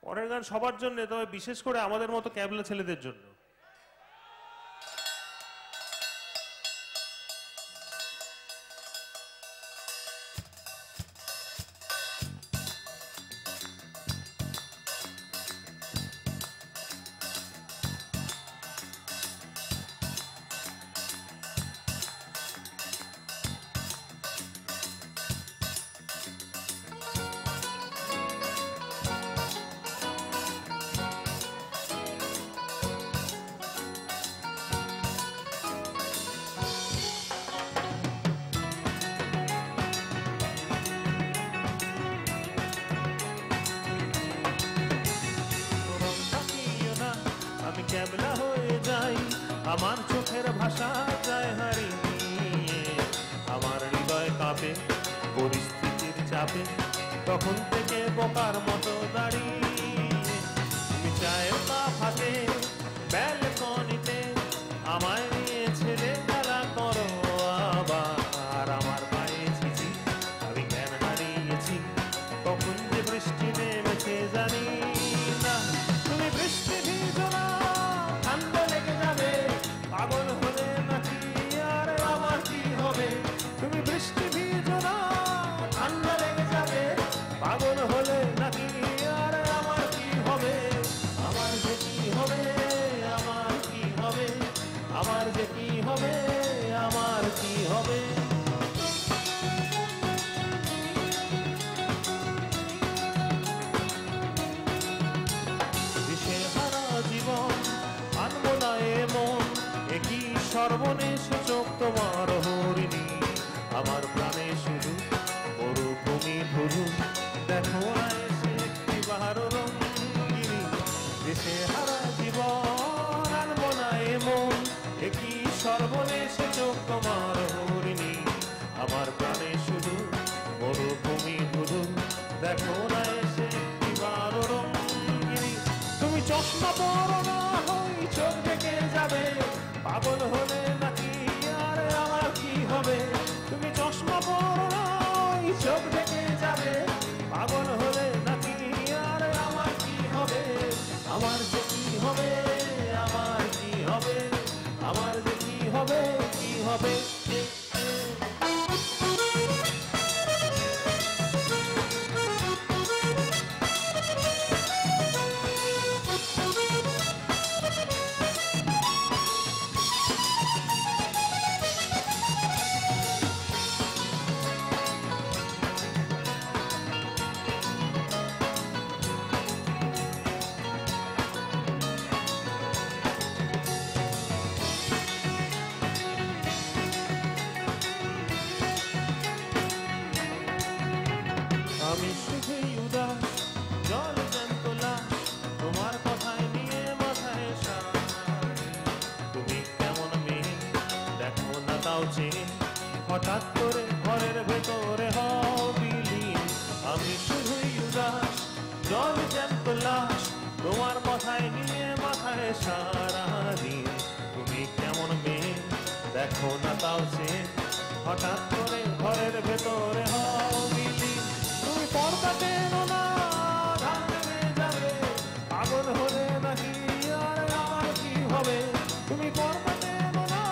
পরের গান সবার জন্য, তবে বিশেষ করে আমাদের মতো ক্যাবলা ছেলেদের জন্য। ক্যাবলা হয়ে যাই, আমার চোখের ভাষা যায় হারিয়ে, আমার হৃদয় কাঁপে পরিস্থিতির চাপে, তখন থেকে বোকার মতো দাঁড়িয়ে। তুমি চায়ের কাপ হাতে ব্যালকনিতে আমায় নিয়ে ছেলে খেলা করো আবার, আমার পায়ে ছিছি আমি জ্ঞান হারিয়েছি, কখন যে বৃষ্টি নেমেছে জানি না। তুমি বৃষ্টি ভিজো না, ঠান্ডা লেগে যাবে, পাগল হলে নাকি আর আমার কি হবে? তুমি বৃষ্টি ভিজো না, ঠান্ডা লেগে যাবে, পাগল হলে নাকি আর আমার কি হবে? আমার যে কি হবে, আমার কি হবে, আমার যে কি হবে, আমার কি হবে? দিশেহারা জীবন আনবো না এমন, একই সর্বনেশ চোখ তোমার হরিণী, আমার প্রাণে শুধু মরুভূমি ধরু, দেখো না এসে একটি বাহার রঙিনী। দিশেহারা জীবন আনবো না এমন, একই সর্বনেশ চোখ তোমার হরিণী, আমার প্রাণে শুধু মরুভূমি ধরু, দেখো না এসে একটি বাহার রঙিনী। তুমি চশমা পরো না, হই চোখ ঢেকে যাবে, পাগল হলে নাকি আর আমার কি হবে? তুমি চশমা পরো না, হই চোখ ঢেকে যাবে, পাগল হলে নাকি আর আমার কি হবে? আমার যে কি হবে, আমার কি হবে, আমার যে কি হবে, কি হবে? আমি শুধুই উদাস, জল জ্যান্ত লাশ, তোমার কথায় নিয়ে মাথায় সাজ। তুমি কেমন মেয়ে দেখো না তাও চেয়ে, হঠাৎ করে ঘরের ভেতরে হও বিলীন। আমি শুধুই উদাস, জল জ্যান্ত লাশ, তোমার কথায় নিয়ে মাথায় সারাদিন। তুমি কেমন মেয়ে দেখো না তাও চেয়ে, হঠাৎ করে ঘরের ভেতরে হও বিলীন। তুমি পর্দা টেনো না, ধান নেমে যাবে, পাগল হলে নাকি আর আমার কি হবে? তুমি পর্দা টেনো না,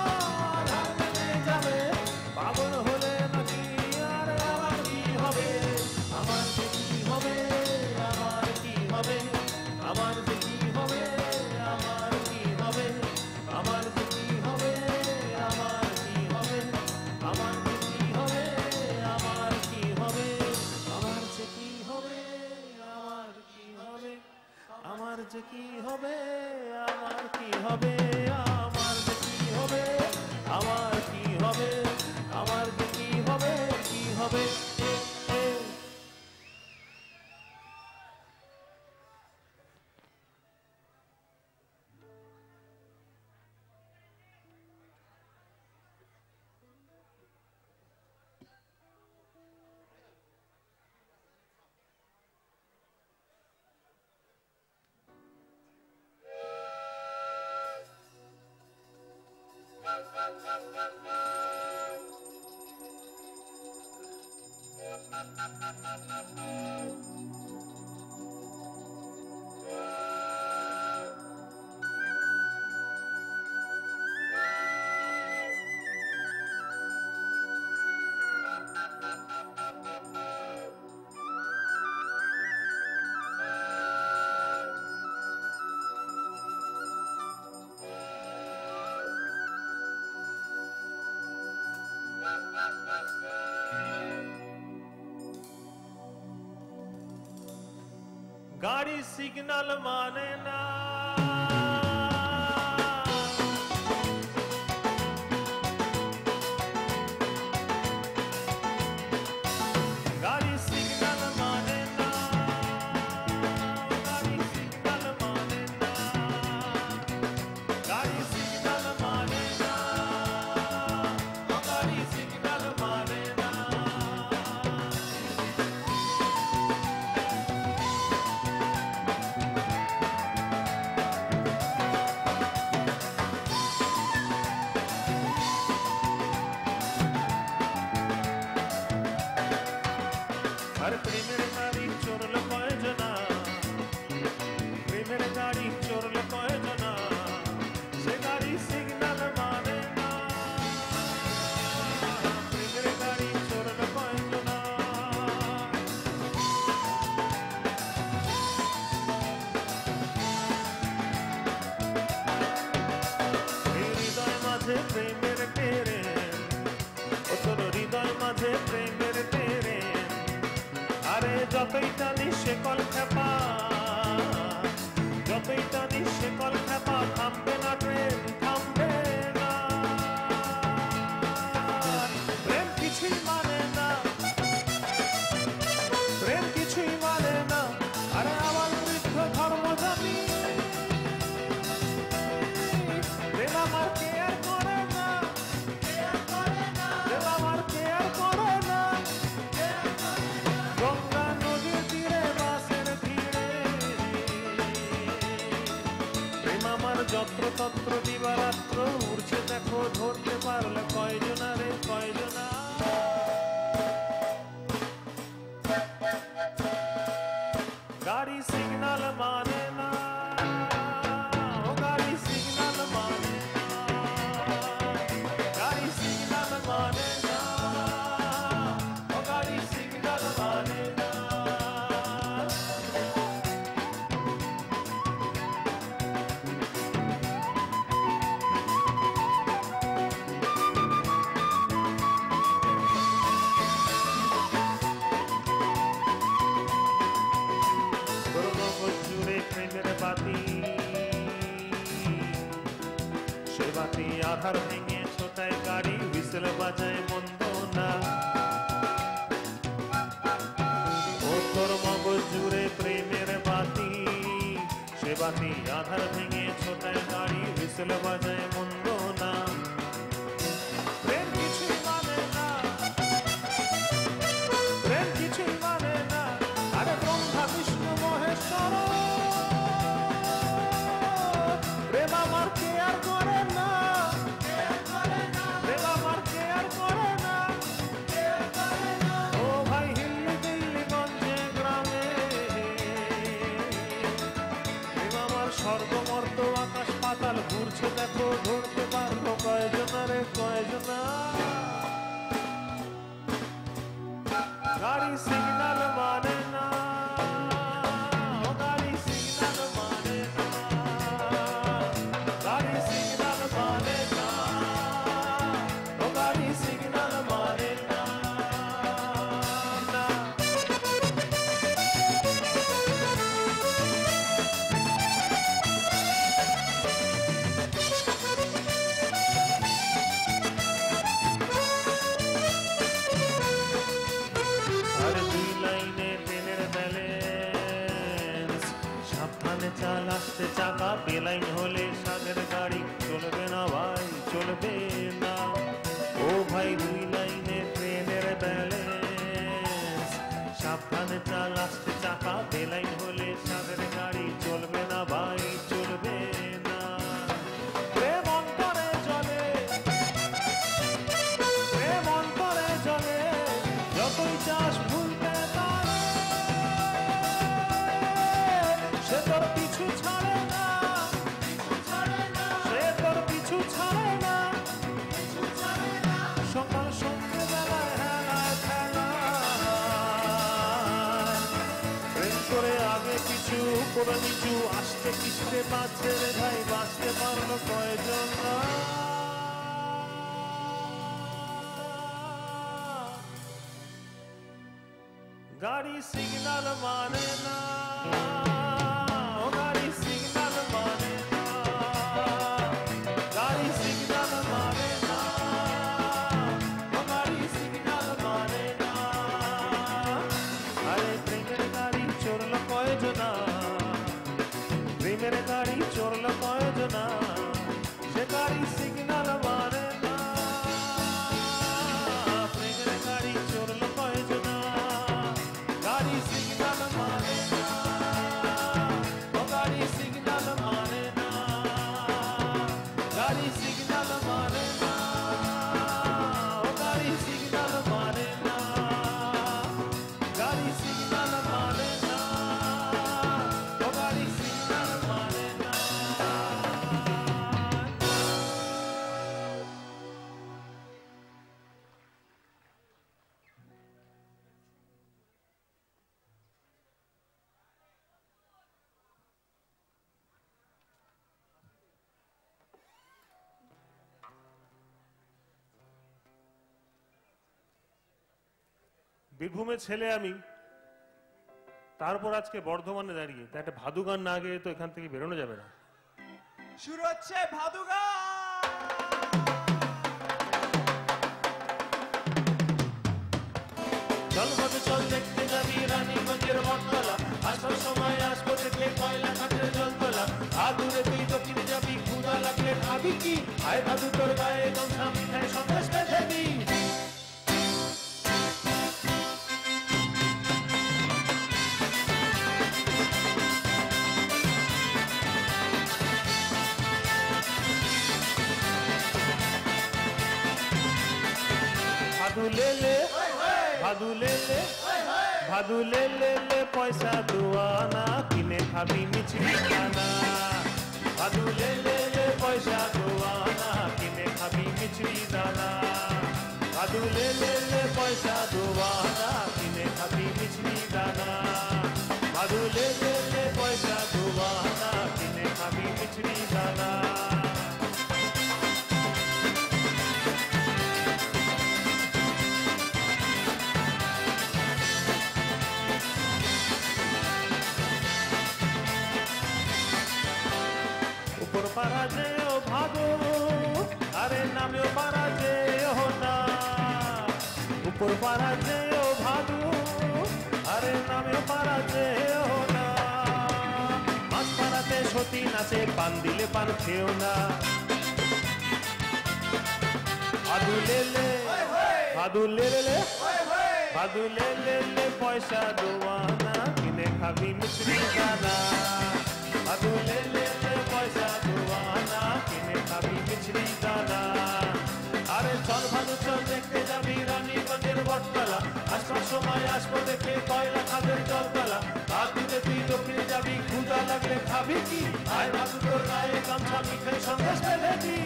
ধান নেমে যাবে, পাগল হলে নাকি আর আমার কি হবে? আমার যে কি হবে, আমার কি হবে, আমার যে কি হবে, আমার কি হবে, আমার যে কি হবে, আমার কি হবে, আমার যে কি হবে, আমার কি হবে, আমার যে কি হবে, আমার কি হবে, আমার যে কি হবে, আমার কি হবে, আমার যে কি হবে, আমার কি হবে, আমার যে কি হবে, কি হবে? গাড়ি সিগন্যাল মানে না, গাড়ি সিগন্যাল মানে না, গাড়ি সিগন্যাল মানে না, যতই টানি শেকল খেপা, যতই টানি শেকল খেপা, থামবে না ট্রেন, থামবে না। প্রেম কিছুই মানে না, প্রেম কিছুই মানে না, আরে আমার বৃদ্ধ ধর্ম জানি। প্রেম আমার কেয়ার করে না, প্রেম আমার কেয়ার করে না। গঙ্গা নদীর তীরে বাসের ভিড়ে প্রেম আমার যত্র তত্র দিবারাত্র উড়ছে দেখো, ধরতে পারলে কয়জনা রে কয়জনা। গাড়ি সিগন্যাল মানে না, ও গাড়ি সিগন্যাল মানে না, গাড়ি সিগন্যাল মানে না, ও গাড়ি সিগন্যাল মানে না। জুড়ে প্রেমের বাতি, সে বাতি আধার ভেঙে ছোটায় গাড়ি, হুইসেল বাজায় মন্দ না। ও তোর মগজ জুড়ে প্রেমের বাতি, সে বাতি আধার ভেঙে ছোটায় গাড়ি, হুইসেল বাজায় মন্দ না। প্রেম কিছুই মানে না, প্রেম কিছুই মানে না, আরে ব্রহ্মা বিষ্ণু মহেশ্বর প্রেম আমার কেয়ার করে না, প্রেম আমার কেয়ার করে না। ও ভাই হিল্লি দিল্লি গঞ্জে গ্রামে প্রেম আমার স্বর্গ মর্ত আকাশ পাতাল ঘুরছে দেখো, ধরতে পারলো কয়জনা রে কয়জনা। গাড়ি সিগন্যাল মানে না, ও গাড়ি সিগন্যাল মানে না, গাড়ি সিগন্যাল মানে না, ও গাড়ি সিগন্যাল মানে না, না। আরে দুই লাইনে ট্রেনের ব্যালেন্স, সাবধানে চাল আসতে চাকা, বেলাইন হলে সাগের গাড়ি চলবে না ভাই, চলবে না। ও ভাই দুই লাইনে ট্রেনের ব্যালেন্স, সাবধানে চাল আসতে চাকা, বেলাইন হলে সাগের গাড়ি চলবে না ভাই, চলবে না। প্রেম অন্তরে জলে, প্রেম অন্তরে জলে, যতই চাস ভুলতে পারে, সে তোর পিছু ছাড়ে না, সে তোর পিছু ছাড়ে না। সকাল সন্ধ্যে বেলায় হেলায় ফেলায় প্রেম করে আগে পিছু করে নিচু, আসতে কিসতে বাঁচতে রে ভাই, বাঁচতে পারলো কয়জন না। গাড়ি সিগন্যাল মানে না, ও গাড়ি সিগন্যাল মানে না, গাড়ি সিগন্যাল মানে না, ও গাড়ি সিগন্যাল মানে না। আরে প্রেমের গাড়ি চড়ল কয়জনা, প্রেমের গাড়ি চড়ল কয়জনা, সে গাড়ি সিগন্যাল মানে না। প্রেমের গাড়ি চড়ল কয়জনা, গাড়ি সিগন্যাল মানে না, ও গাড়ি সিগন্যাল মানে না, গাড়ি সিগন্যাল মানে না, ও গাড়ি সিগন্যাল মানে না, গাড়ি সিগন্যাল মানে না, ও গাড়ি সিগন্যাল মানে না। বীরভূমের ছেলে আমি, তারপর আজকে বর্ধমানে দাঁড়িয়ে তা একটা ভাদু গান না গেলে তো এখান থেকে বেরোনো যাবে না। শুরু হচ্ছে ভাদু গান। চল ভাদু চল দেখতে যাবি রানীগঞ্জের বটতলা, আসার সময় আসবো দেখলে কয়লা ঘাটের জলতলা। আদুরে তুই দক্ষিণে যাবি, ক্ষুধা লাগলে খাবি কি? আয় ভাদু তোর গায়ে গামছা মিঠাই সন্দেশ বেঁধে দি। ভাদু লেলে ভাদু লেলে ভাদু লেলে পয়সা দুয়ানা, কিনে খাবি মিছরি দানা। ভাদু লেলে পয়সা দুয়ানা, কিনে খাবি মিছরি দানা। ভাদু লেলে পয়সা দুয়ানা, কিনে খাবি মিছরি দানা। ভাদু লেলে পয়সা দুয়ানা, কিনে খাবি মিছরি দানা। উপর পারা যে ও ভাদু, আরে নামেও পারা যে ও না। উপর পারা যে ও ভাদু, আরে নামেও পারা যে ও না। মাছ পাড়াতে সতী নাচে, পান দিলে পান খেও না। ভাদু লেলে ভাদু লেলে ভাদু লেলে পয়সা দুয়ানা, কিনে খাবি মিছরি দানা। ভাদু লেলে পয়সা দুয়ানা, কিনে খাবি মিছরি দানা। আরে চল ভাদু চল দেখতে যাবি রানীগঞ্জের বটতলা, আসবার সময় আসবো দেখে কয়লা খাদের জলতলা। আদুরে তুই দক্ষিণে যাবি, ক্ষুধা লাগলে খাবি কি? আয় ভাদু তোর গায়ে গামছা মিঠাই সন্দেশ বেঁধে দি।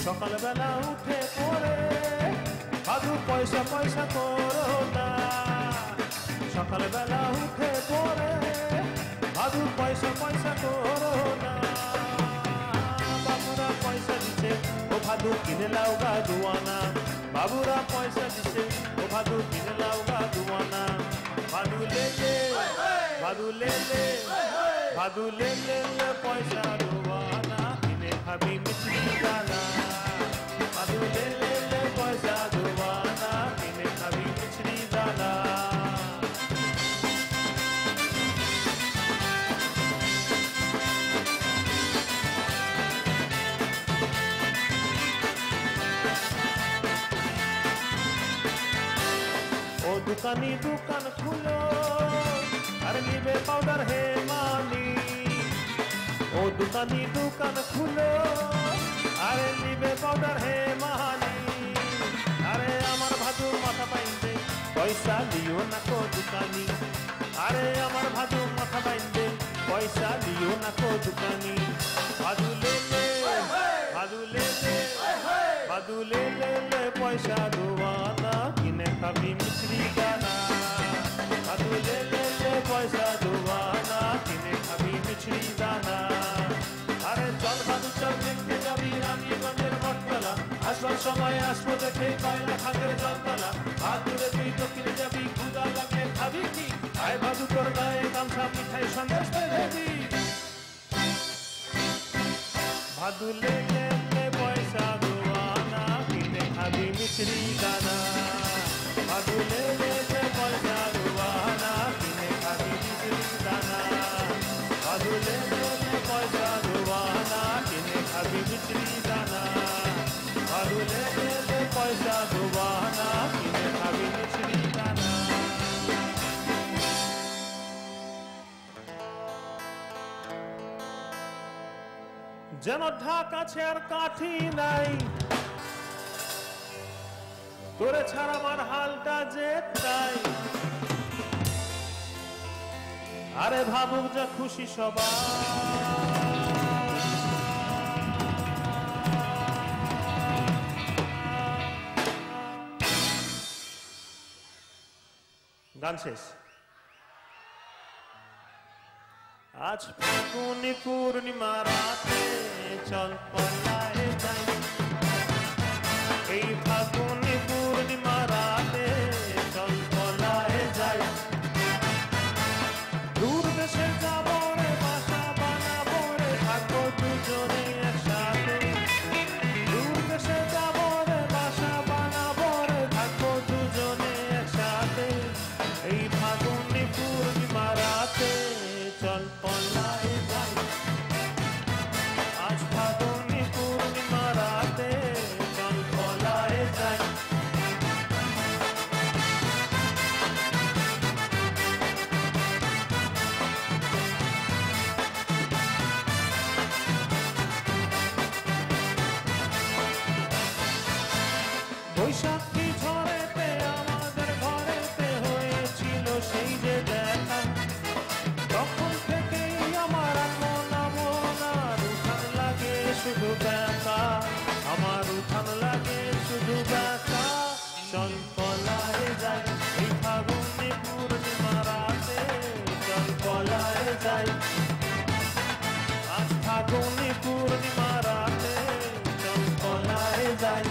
সকালবেলা উঠে পড়ে ভাদু পয়সা পয়সা করো না। সকালবেলা উঠে পড়ে ভাদু পয়সা পয়সা করো না। বাবুরা পয়সা দিছে, ও ভাদু কিনে লাও গা দুয়ানা। বাবুরা পয়সা দিছে, ও ভাদু কিনে লাও গা দুয়ানা। ভাদু লেলে ভাদু লেলে ভাদু লেলে পয়সা দুয়ানা, কিনে খাবি মিছরি দানা। ভাদু লেলে পয়সা দুয়ানা, কিনে খাবি মিছরি দানা। ও দোকানি দোকান খুলো, আর নিবে পাউডার হে মানি। ও দোকানি দোকান খুলো, আরে নিবে পাউডার হে মানি। আরে আমার ভাদুর মাথা বাইন্দে, পয়সা লিও না কো দোকানি। আরে আমার ভাদুর মাথা বাইন্দে, পয়সা লিও না কো দোকানি। ভাদু লেলে ভাদু লেলে ভাদু লেলে পয়সা দুয়ানা, কিনে খাবি মিছরি দানা। ভাদু লেলে পয়সা দুয়ানা, কিনে খাবি মিছরি দানা। আরে চল ভাদু চল দেখতে যাবি রানীগঞ্জের বটতলা, আসবার সময় আসবো দেখে কয়লা খাদের জলতলা। আদুরে তুই দক্ষিণে যাবি, ক্ষুধা লাগলে খাবি কি? আয় ভাদু তোর গায়ে গামছা মিঠাই সন্দেশ বেঁধে দি। ভাদু লেলে পয়সা দুয়ানা, কিনে খাবি মিছরি দানা। ভাদু লেলে পয়সা দুয়ানা, কিনে খাবি মিছরি দানা। ভাদু লেলে পয়সা দুয়ানা, কিনে খাবি মিছরি দানা। ভাদু লেলে পয়সা দুয়ানা, কিনে খাবি মিছরি দানা। যেন ঢাক আছে আর কাঠি নাই, তোরে ছাড়া আমার হালটা যে তাই। আরে ভাবুক যা খুশি সবাই। গান শেষ। আজ ফাগুনি পূর্ণিমা রাতে চল পলায়ে যাই। এই ফাগুনি পূর্ণিমা রাতে চল পলায়ে যাই আজ ফাগুনি পূর্ণিমা রাতে চল পলায়ে যাই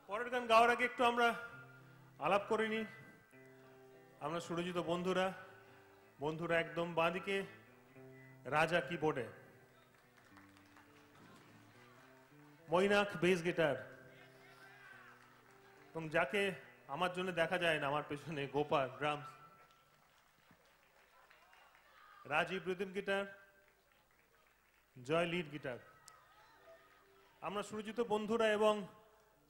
পরের গান গাওয়ার আগে একটু আমরা আলাপ করে নিই আমরা সুরজিত বন্ধুরা একদম বাঁদিকে রাজা কিবোর্ডে মৈনাক বেস গিটার এবং যাকে আমার জন্য দেখা যায় না আমার পেছনে Gopal drums Rajib rhythm guitar Joy lead guitar আমরা সুরজিত বন্ধুরা এবং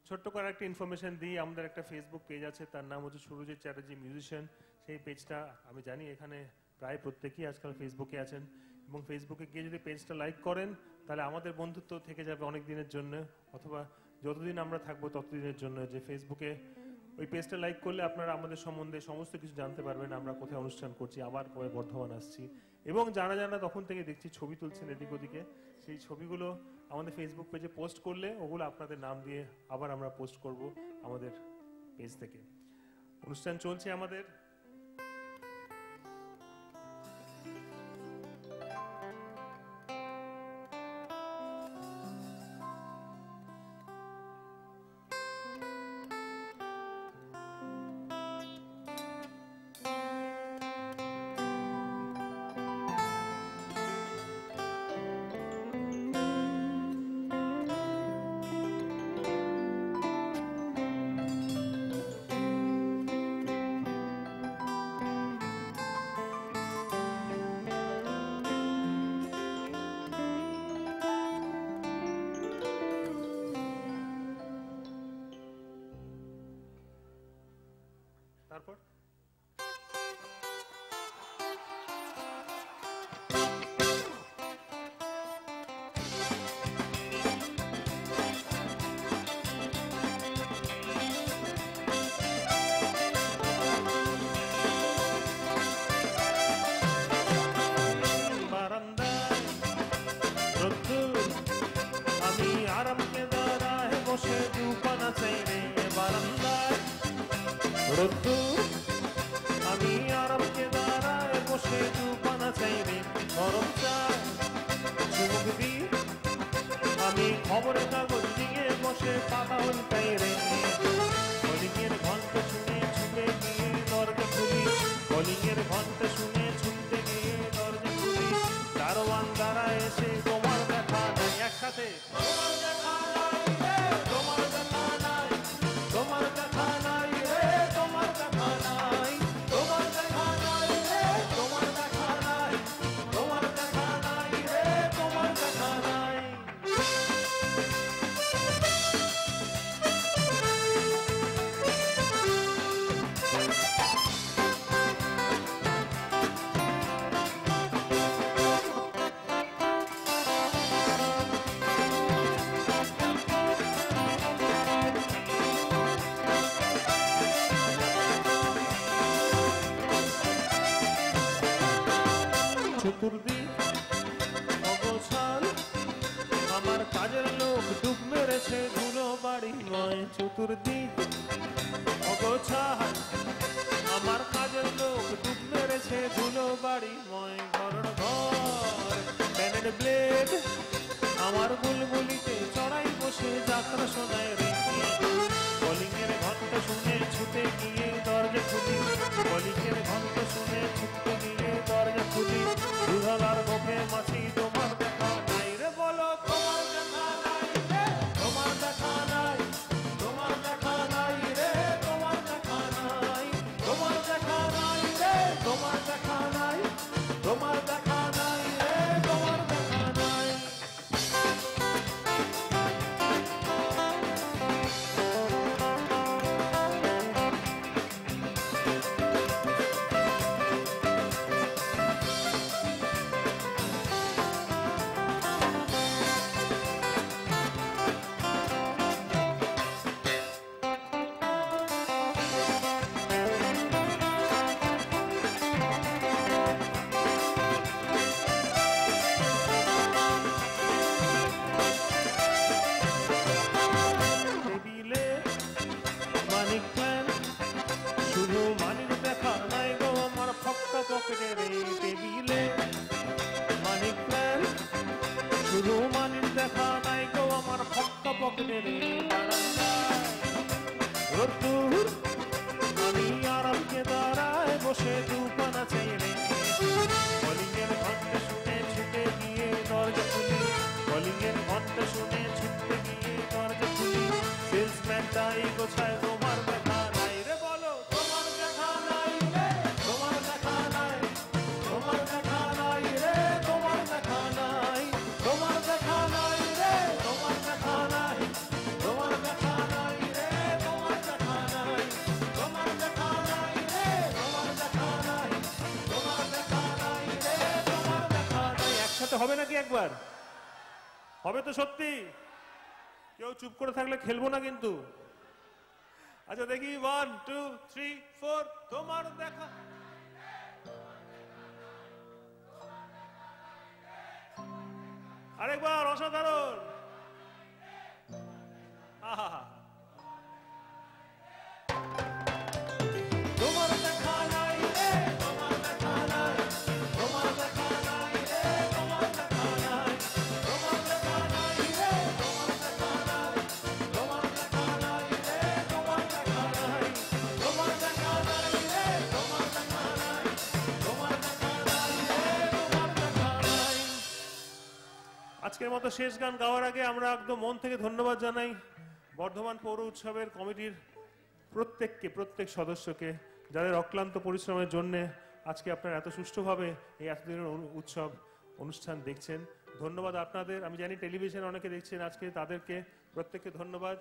ছোট্ট করে একটা ইনফরমেশন দিই আমাদের একটা ফেসবুক পেজ আছে তার নাম হচ্ছে সুরজিৎ চ্যাটার্জি মিউজিশিয়ান সেই পেজটা আমি জানি এখানে প্রায় প্রত্যেকেই আজকাল ফেসবুকে আছেন এবং ফেসবুকে গিয়ে যদি পেজটা লাইক করেন তাহলে আমাদের বন্ধুত্ব থেকে যাবে অনেক দিনের জন্য অথবা যতদিন আমরা থাকবো ততদিনের জন্য যে ফেসবুকে ওই পেজটা লাইক করলে আপনারা আমাদের সম্বন্ধে সমস্ত কিছু জানতে পারবেন আমরা কোথায় অনুষ্ঠান করছি আবার কবে বর্ধমান আসছি এবং জানা তখন থেকে দেখছি ছবি তুলছেন এদিক ওদিকে সেই ছবিগুলো আমাদের ফেসবুক পেজে পোস্ট করলে ওগুলো আপনাদের নাম দিয়ে আবার আমরা পোস্ট করব আমাদের পেজ থেকে অনুষ্ঠান চলছে আমাদের তারপর আমি আরাম কে দাঁড়ায় বসে দুপানা চাই রে বারান্দায় আমি আরাম কে দাঁড়ায় বসে দুপানা চাই রে গরম চাই চুমুক দি আমি খবরের কাগজ দিয়ে বসে পাতা উল্টাই রে কলিংয়ের ঘন্টা শুনে ছুটে গিয়ে দরজা খুলি কলিংয়ের ঘন্টা শুনে ছুটতে গিয়ে দরজা চতুর্দিক অগোছাল, আমার কাজের লোক ডুব মেরেছে ধুলো বাড়ি নয় চতুর্দিক অগোছাল, আমার কাজের লোক ডুব মেরেছে ধুলো বাড়ি ময় ঘর ঘর ব্যানের ব্লেড, আমার বুলবুলিতে চড়াই বসে যাত্রা শোনায় রে। কলিংয়ের ঘন্টা শুনে ছুটে গিয়ে দরজা খুলি, কলিংয়ের ঘন্টা শুনে ছুটে গিয়ে দরজা খুলি, দুধালার মুখে মাছি তোমার দেখা নাই রে। বলো তোমার দেখা নাই রে, তোমার দেখা নাই, তোমার দেখা নাই রে, তোমার দেখা নাই, তোমার দেখা নাই রে, তোমার দেখা নাই, তোমার দেখা নাই রে, তোমার দেখা নাই। টেবিলে মানিক প্ল্যান, শুধু মানিক দেখা নাই গো আমার ফক্কা পকেটে রে। টেবিলে মানিক প্ল্যান, শুধু মানিক দেখা নাই গো আমার ফক্কা পকেটে রে। বারান্দায় রোদ্দুর, আমি আরামকে দাঁড়ায় বসে দুপানা চাই রে। কলিংয়ের ঘন্টা শুনে ছুটে গিয়ে দরজা খুলি, কলিংয়ের ঘন্টা শুনে ছুটে গিয়ে দরজা খুলি, সেলসম্যানটাই গোছায় তোমার দেখা নাই রে। বলো তোমার দেখা নাই রে, তোমার দেখা নাই, তোমার দেখা নাই রে, তোমার দেখা নাই, তোমার দেখা নাই রে, তোমার দেখা নাই, তোমার দেখা নাই রে, তোমার দেখা নাই, তোমার দেখা নাই রে, তোমার দেখা নাই, তোমার দেখা নাই রে, তোমার দেখা নাই। একসাথে হবে নাকি একবার? হবে তো সত্যি? কেউ চুপ করে থাকলে খেলবো না কিন্তু। আচ্ছা দেখি 1 2 3 4 তোমার দেখা। আরেকবার অসাধারণ। আহা, তোমার দেখা নাই রে, তোমার দেখা নাই, তোমার দেখা নাই রে, তোমার দেখা নাই, তোমার দেখা নাই রে, তোমার দেখা নাই, তোমার দেখা নাই রে, তোমার দেখা নাই, তোমার দেখা নাই রে, তোমার দেখা নাই, তোমার দেখা নাই রে, তোমার দেখা নাই। আজকের মতো শেষ গান গাওয়ার আগে আমরা একদম মন থেকে ধন্যবাদ জানাই বর্ধমান পৌর উৎসবের কমিটির প্রত্যেককে, প্রত্যেক সদস্যকে, যাদের অক্লান্ত পরিশ্রমের জন্য আজকে আপনারা এত সুষ্ঠুভাবে এই এতদিনের উৎসব অনুষ্ঠান দেখছেন। ধন্যবাদ আপনাদের। আমি জানি টেলিভিশনে অনেকে দেখছেন আজকে, তাদেরকে প্রত্যেককে ধন্যবাদ।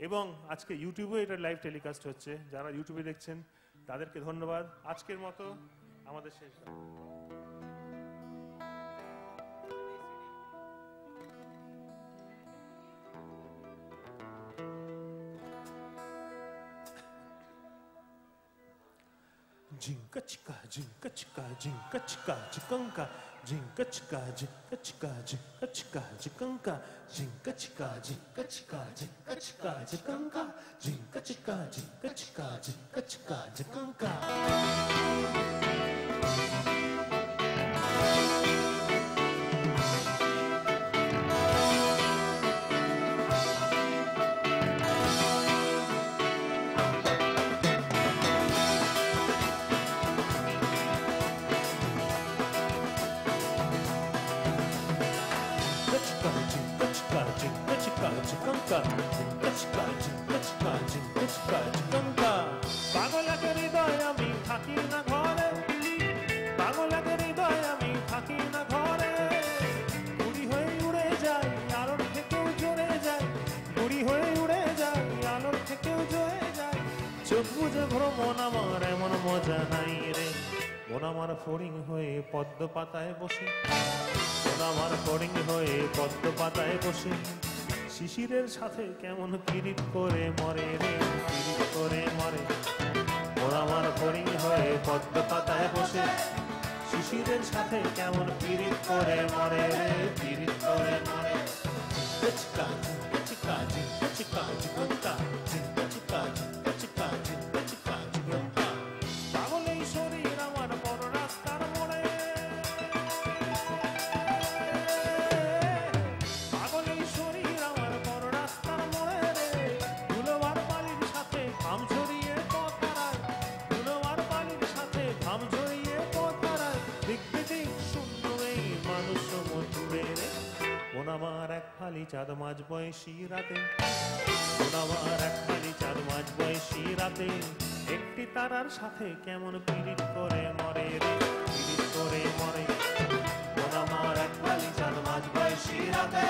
এবং আজকে ইউটিউবে এটা লাইভ টেলিকাস্ট হচ্ছে, যারা ইউটিউবে দেখছেন তাদেরকে ধন্যবাদ। আজকের মতো আমাদের শেষ গান। Jinka chika, jinka chika, jinka chika, jikanka, jinka chika, jinka chika, jinka chika, jikanka, jinka chika, jinka chika, jinka chika, jikanka, jinka chika, jinka chika, jinka chika, jikanka. পাগলাকে হৃদয় আমি থাকি না ঘরে, পাগলাকে হৃদয় আমি থাকি না ঘরে, বুড়ি হয়ে উড়ে যাই আলোর থেকেও জোরে যাই, বুড়ি হয়ে উড়ে যাই আলোর থেকেও জোরে যাই। চোখ বুঝে ভ্রমণ আমার এমন মজা নাই রে, মন আমার ফড়িং হয়ে পদ্ম পাতায় বসে, মন আমার ফড়িং হয়ে পদ্ম পাতায় বসে, শিশিরের সাথে কেমন পিরিত করে মরে রে, পিরিত করে মরে। মন আমার ফড়িং হয়ে পদ্ম পাতায় বসে, শিশিরের সাথে কেমন পিরিত করে মরে রে, পিরিত করে মরে। চিকা চিকা চিকা চিকা চিকা চিকা চিকা চিকা চিকা চিকা চিকা চিকা। পাগল এই শরীর আমার বড় রাস্তার মোড়ে, পাগল এই শরীর আমার বড় রাস্তার মোড়ে রে। ধুলোবার বালির সাথে ঘাম ঝরিয়ে পথ হারায়, ধুলোবার বালির সাথে ঘাম ঝরিয়ে পথ হারায়। দিক বিদিক শূন্য এই মানুষ মজুরে রে। মন আমার এক ফালি চাঁদ মাঝ বয়সী রাতে, মন আমার এক ফালি চাঁদ মাঝ বয়সী রাতে। একটি তারার সাথে কেমন পিরিত করে মরে রে, পিরিত করে মরে। মন আমার এক ফালি চাঁদ মাঝ বয়সী রাতে,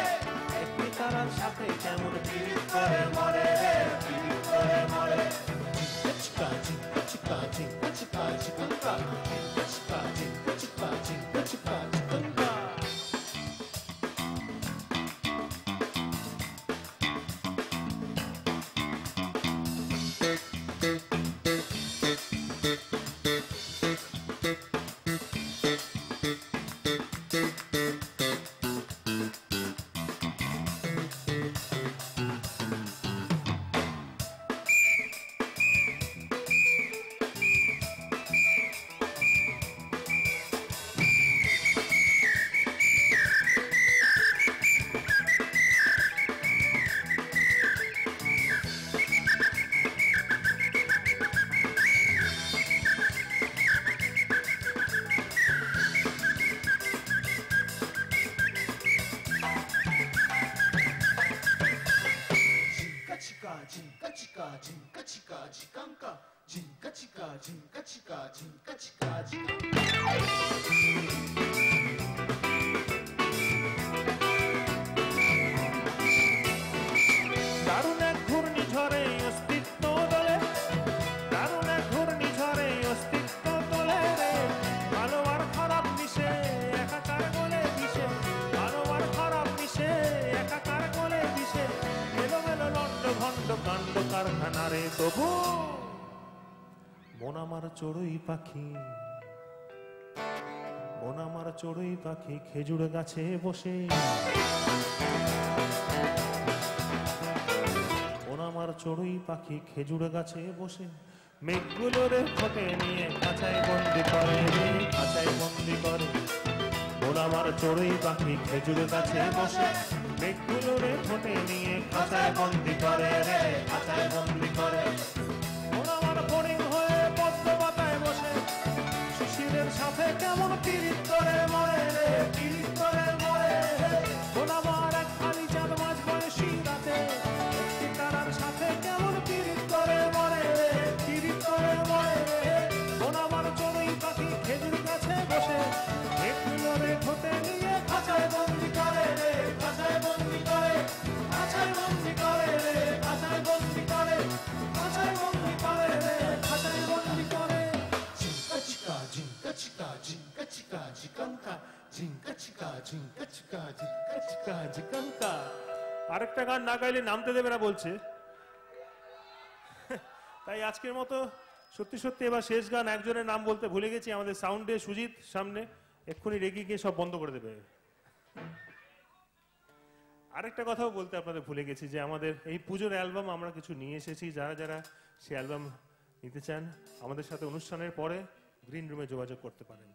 একটি তারার সাথে কেমন পিরিত করে মরে রে, পিরিত করে মরে। চিকা চিকা চিকা চিকা চিকা চিকা চিকা চিকা চিকা চিকা চিকা চিকা। দারুণ এক ঘূর্ণিঝড়ে অস্তিত্ব দোলে, দারুণ এক ঘূর্ণিঝড়ে অস্তিত্ব তোলে রে। ভালো আর খারাপ মিশে একাকার গোলে দিশে, ভালো আর খারাপ মিশে একাকার গোলে দিশে। এলোমেলো লন্ড ভন্ড কাণ্ড কারখানা রে। তবু মন আমার চড়ুই পাখি, মন আমার চড়ুই পাখি খেজুর গাছে বসে। মন আমার চড়ুই পাখি খেজুর গাছে বসে। মেঘগুলোরে ঠোঁটে নিয়ে খাঁচায় বন্দি করে রে, খাঁচায় বন্দি করে। মন আমার চড়ুই পাখি খেজুর গাছে বসে। মেঘগুলোরে ঠোঁটে নিয়ে খাঁচায় বন্দি করে রে, খাঁচায় বন্দি করে। মন আমার ফড়িং হয়ে পদ্ম পাতায় বসে। শিশিরের সাথে কেমন পিরিত করে মরে রে, পিরিত করে মরে। মন আমার এক খালি চাঁদ মাঝ বয়সী রাতে, একটি তারার সাথে কেমন পিরিত করে মরে রে, পিরিত করে মরে রে। মন আমার চড়ুই পাখি খেজুর গাছে বসে। মেঘগুলোরে ঠোঁটে নিয়ে খাঁচায় বন্দি করে রে, খাঁচায় বন্দি করে। খাঁচায় বন্দি করে রে, খাঁচায় বন্দি করে। খাঁচায় বন্দি করে রে, খাঁচায় বন্দি করে। চিকা চিকা ঝিঙ্কা চিকা ঝিঙ্কা চিকা ঝিকাঙ্কা, ঝিঙ্কা চিকা ঝিঙ্কা চিকা ঝিঙ্কা চিকা ঝিকাঙ্কা। আরেকটা গান না গাইলে নামতে দেবে না বলছে। তাই আজকের মতো সত্যি সত্যি এবার শেষ গান। একজনের নাম বলতে ভুলে গেছি, আমাদের সাউন্ডে সুজিত সামনে এক্ষুনি রেগে গিয়ে সব বন্ধ করে দেবে। আরেকটা কথাও বলতে আপনাদের ভুলে গেছি যে আমাদের এই পুজোর অ্যালবাম আমরা কিছু নিয়ে এসেছি। যারা যারা সেই অ্যালবাম নিতে চান আমাদের সাথে অনুষ্ঠানের পরে গ্রিন রুমে যোগাযোগ করতে পারেন।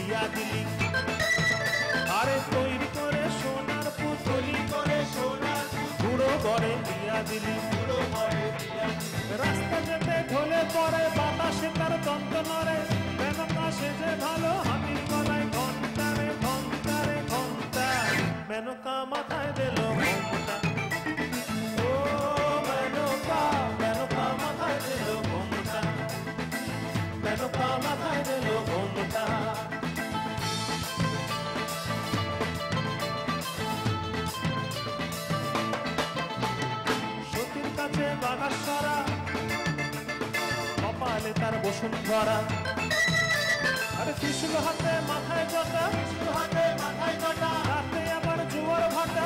দিয়া দিলি আরে তৈরি করে সোনার পুতুলি বুড়ো বরে দিয়া দিলি রাস্তা যেতে ঢলে পড়ে বাতাসে তার দন্ত নড়ে মেনকা সেজে ভালো হাতির গলায় ঘন্টা রে ঘন্টা রে ঘন্টা মেনকা মাথায় দিল ঘন্টা ও মেনকা মেনকা মাথায় দিল ঘন্টা মেনকা মাথায় দিল ঘন্টা সতীর কাছে বাগাসরা কপালে তার বসুন্ধরা আরে ত্রিশূল হাতে মাথায় জটা রাতে আবার জোয়ার ভাটা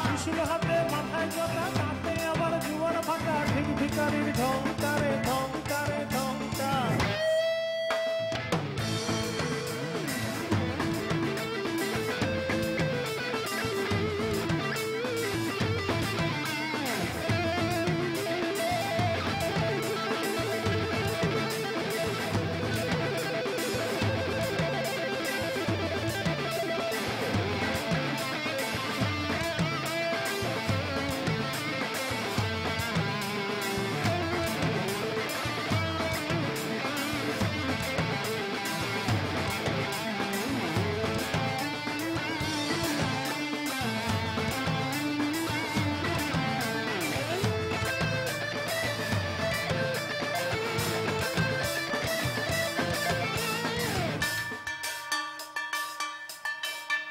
ত্রিশূল হাতে মাথায় জটা রাতে আবার জোয়ার ভাটা ঠিক ভিকারির ঢংকারে ঢংকারে ঢংকা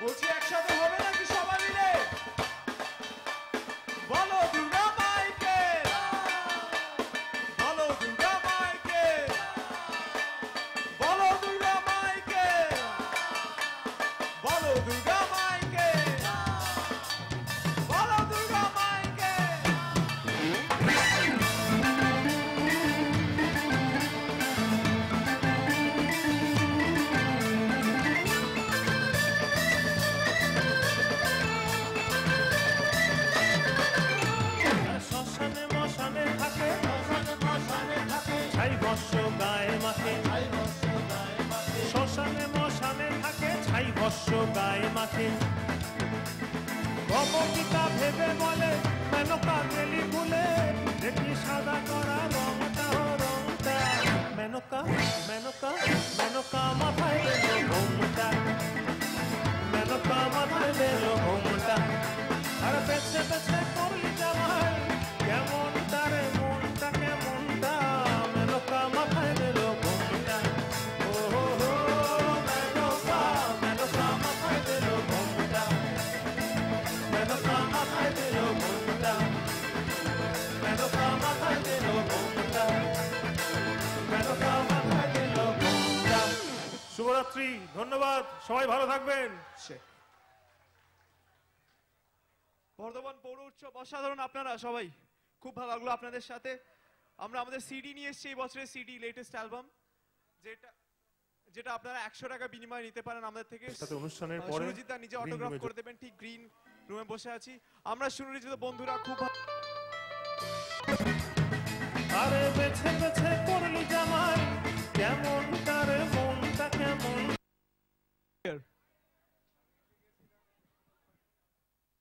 বলছি একসাথে হবে নাকি সবাই মিলে বলো দুর্গা মাইকে বলো দুর্গা মাইকে বলো দুর্গা মাইকে বলো দুর্গা মাইকে বলো দুর্গা মাইকে শ্মশানে মশানে থাকে ছাই ভস্য গায়ে মাখে শ্মশানে মশানে থাকে ছাই ভস্য গায়ে মাখে ভবপিতা ভেবে বলে মেনকা গেলি ভুলে দেখি সাদা করা রংটা রংটা মেনকা মেনকা মেনকা মাথায় দিল ঘোমটা মেনকা মাথায় দিল ঘোমটা আর পেছে পেছে করলি জামাই কেমন তারে মনটা কেমনটা মেনকা মাথায় দিল ঘোমটা ও হো হো মেনকা মেনকা মাথায় দিল ঘোমটা মেনকা মাথায় দিল ঘোমটা মেনকা মাথায় দিল ঘোমটা মেনকা মাথায় দিল ঘোমটা শুভরাত্রি ধন্যবাদ সবাই ভালো থাকবেন বর্ধমান পৌর উৎসব অসাধারণ আপনারা সবাই খুব ভালো লাগলো আপনাদের সাথে আমরা আমাদের সিডি নিয়ে এসেছি এই বছরের সিডি লেটেস্ট অ্যালবাম যেটা আপনারা 100 টাকা বিনিময়ে নিতে পারেন আমাদের থেকে সাথে অনুষ্ঠানের পরে সুরজিৎ দা নিজে অটোগ্রাফ করে দেবেন ঠিক গ্রিন রুমে বসে আছি আমরা সুরজিৎ বন্ধুরা খুব আরে বেছে বেছে করলি জামাই কেমন তার মনটা কেমন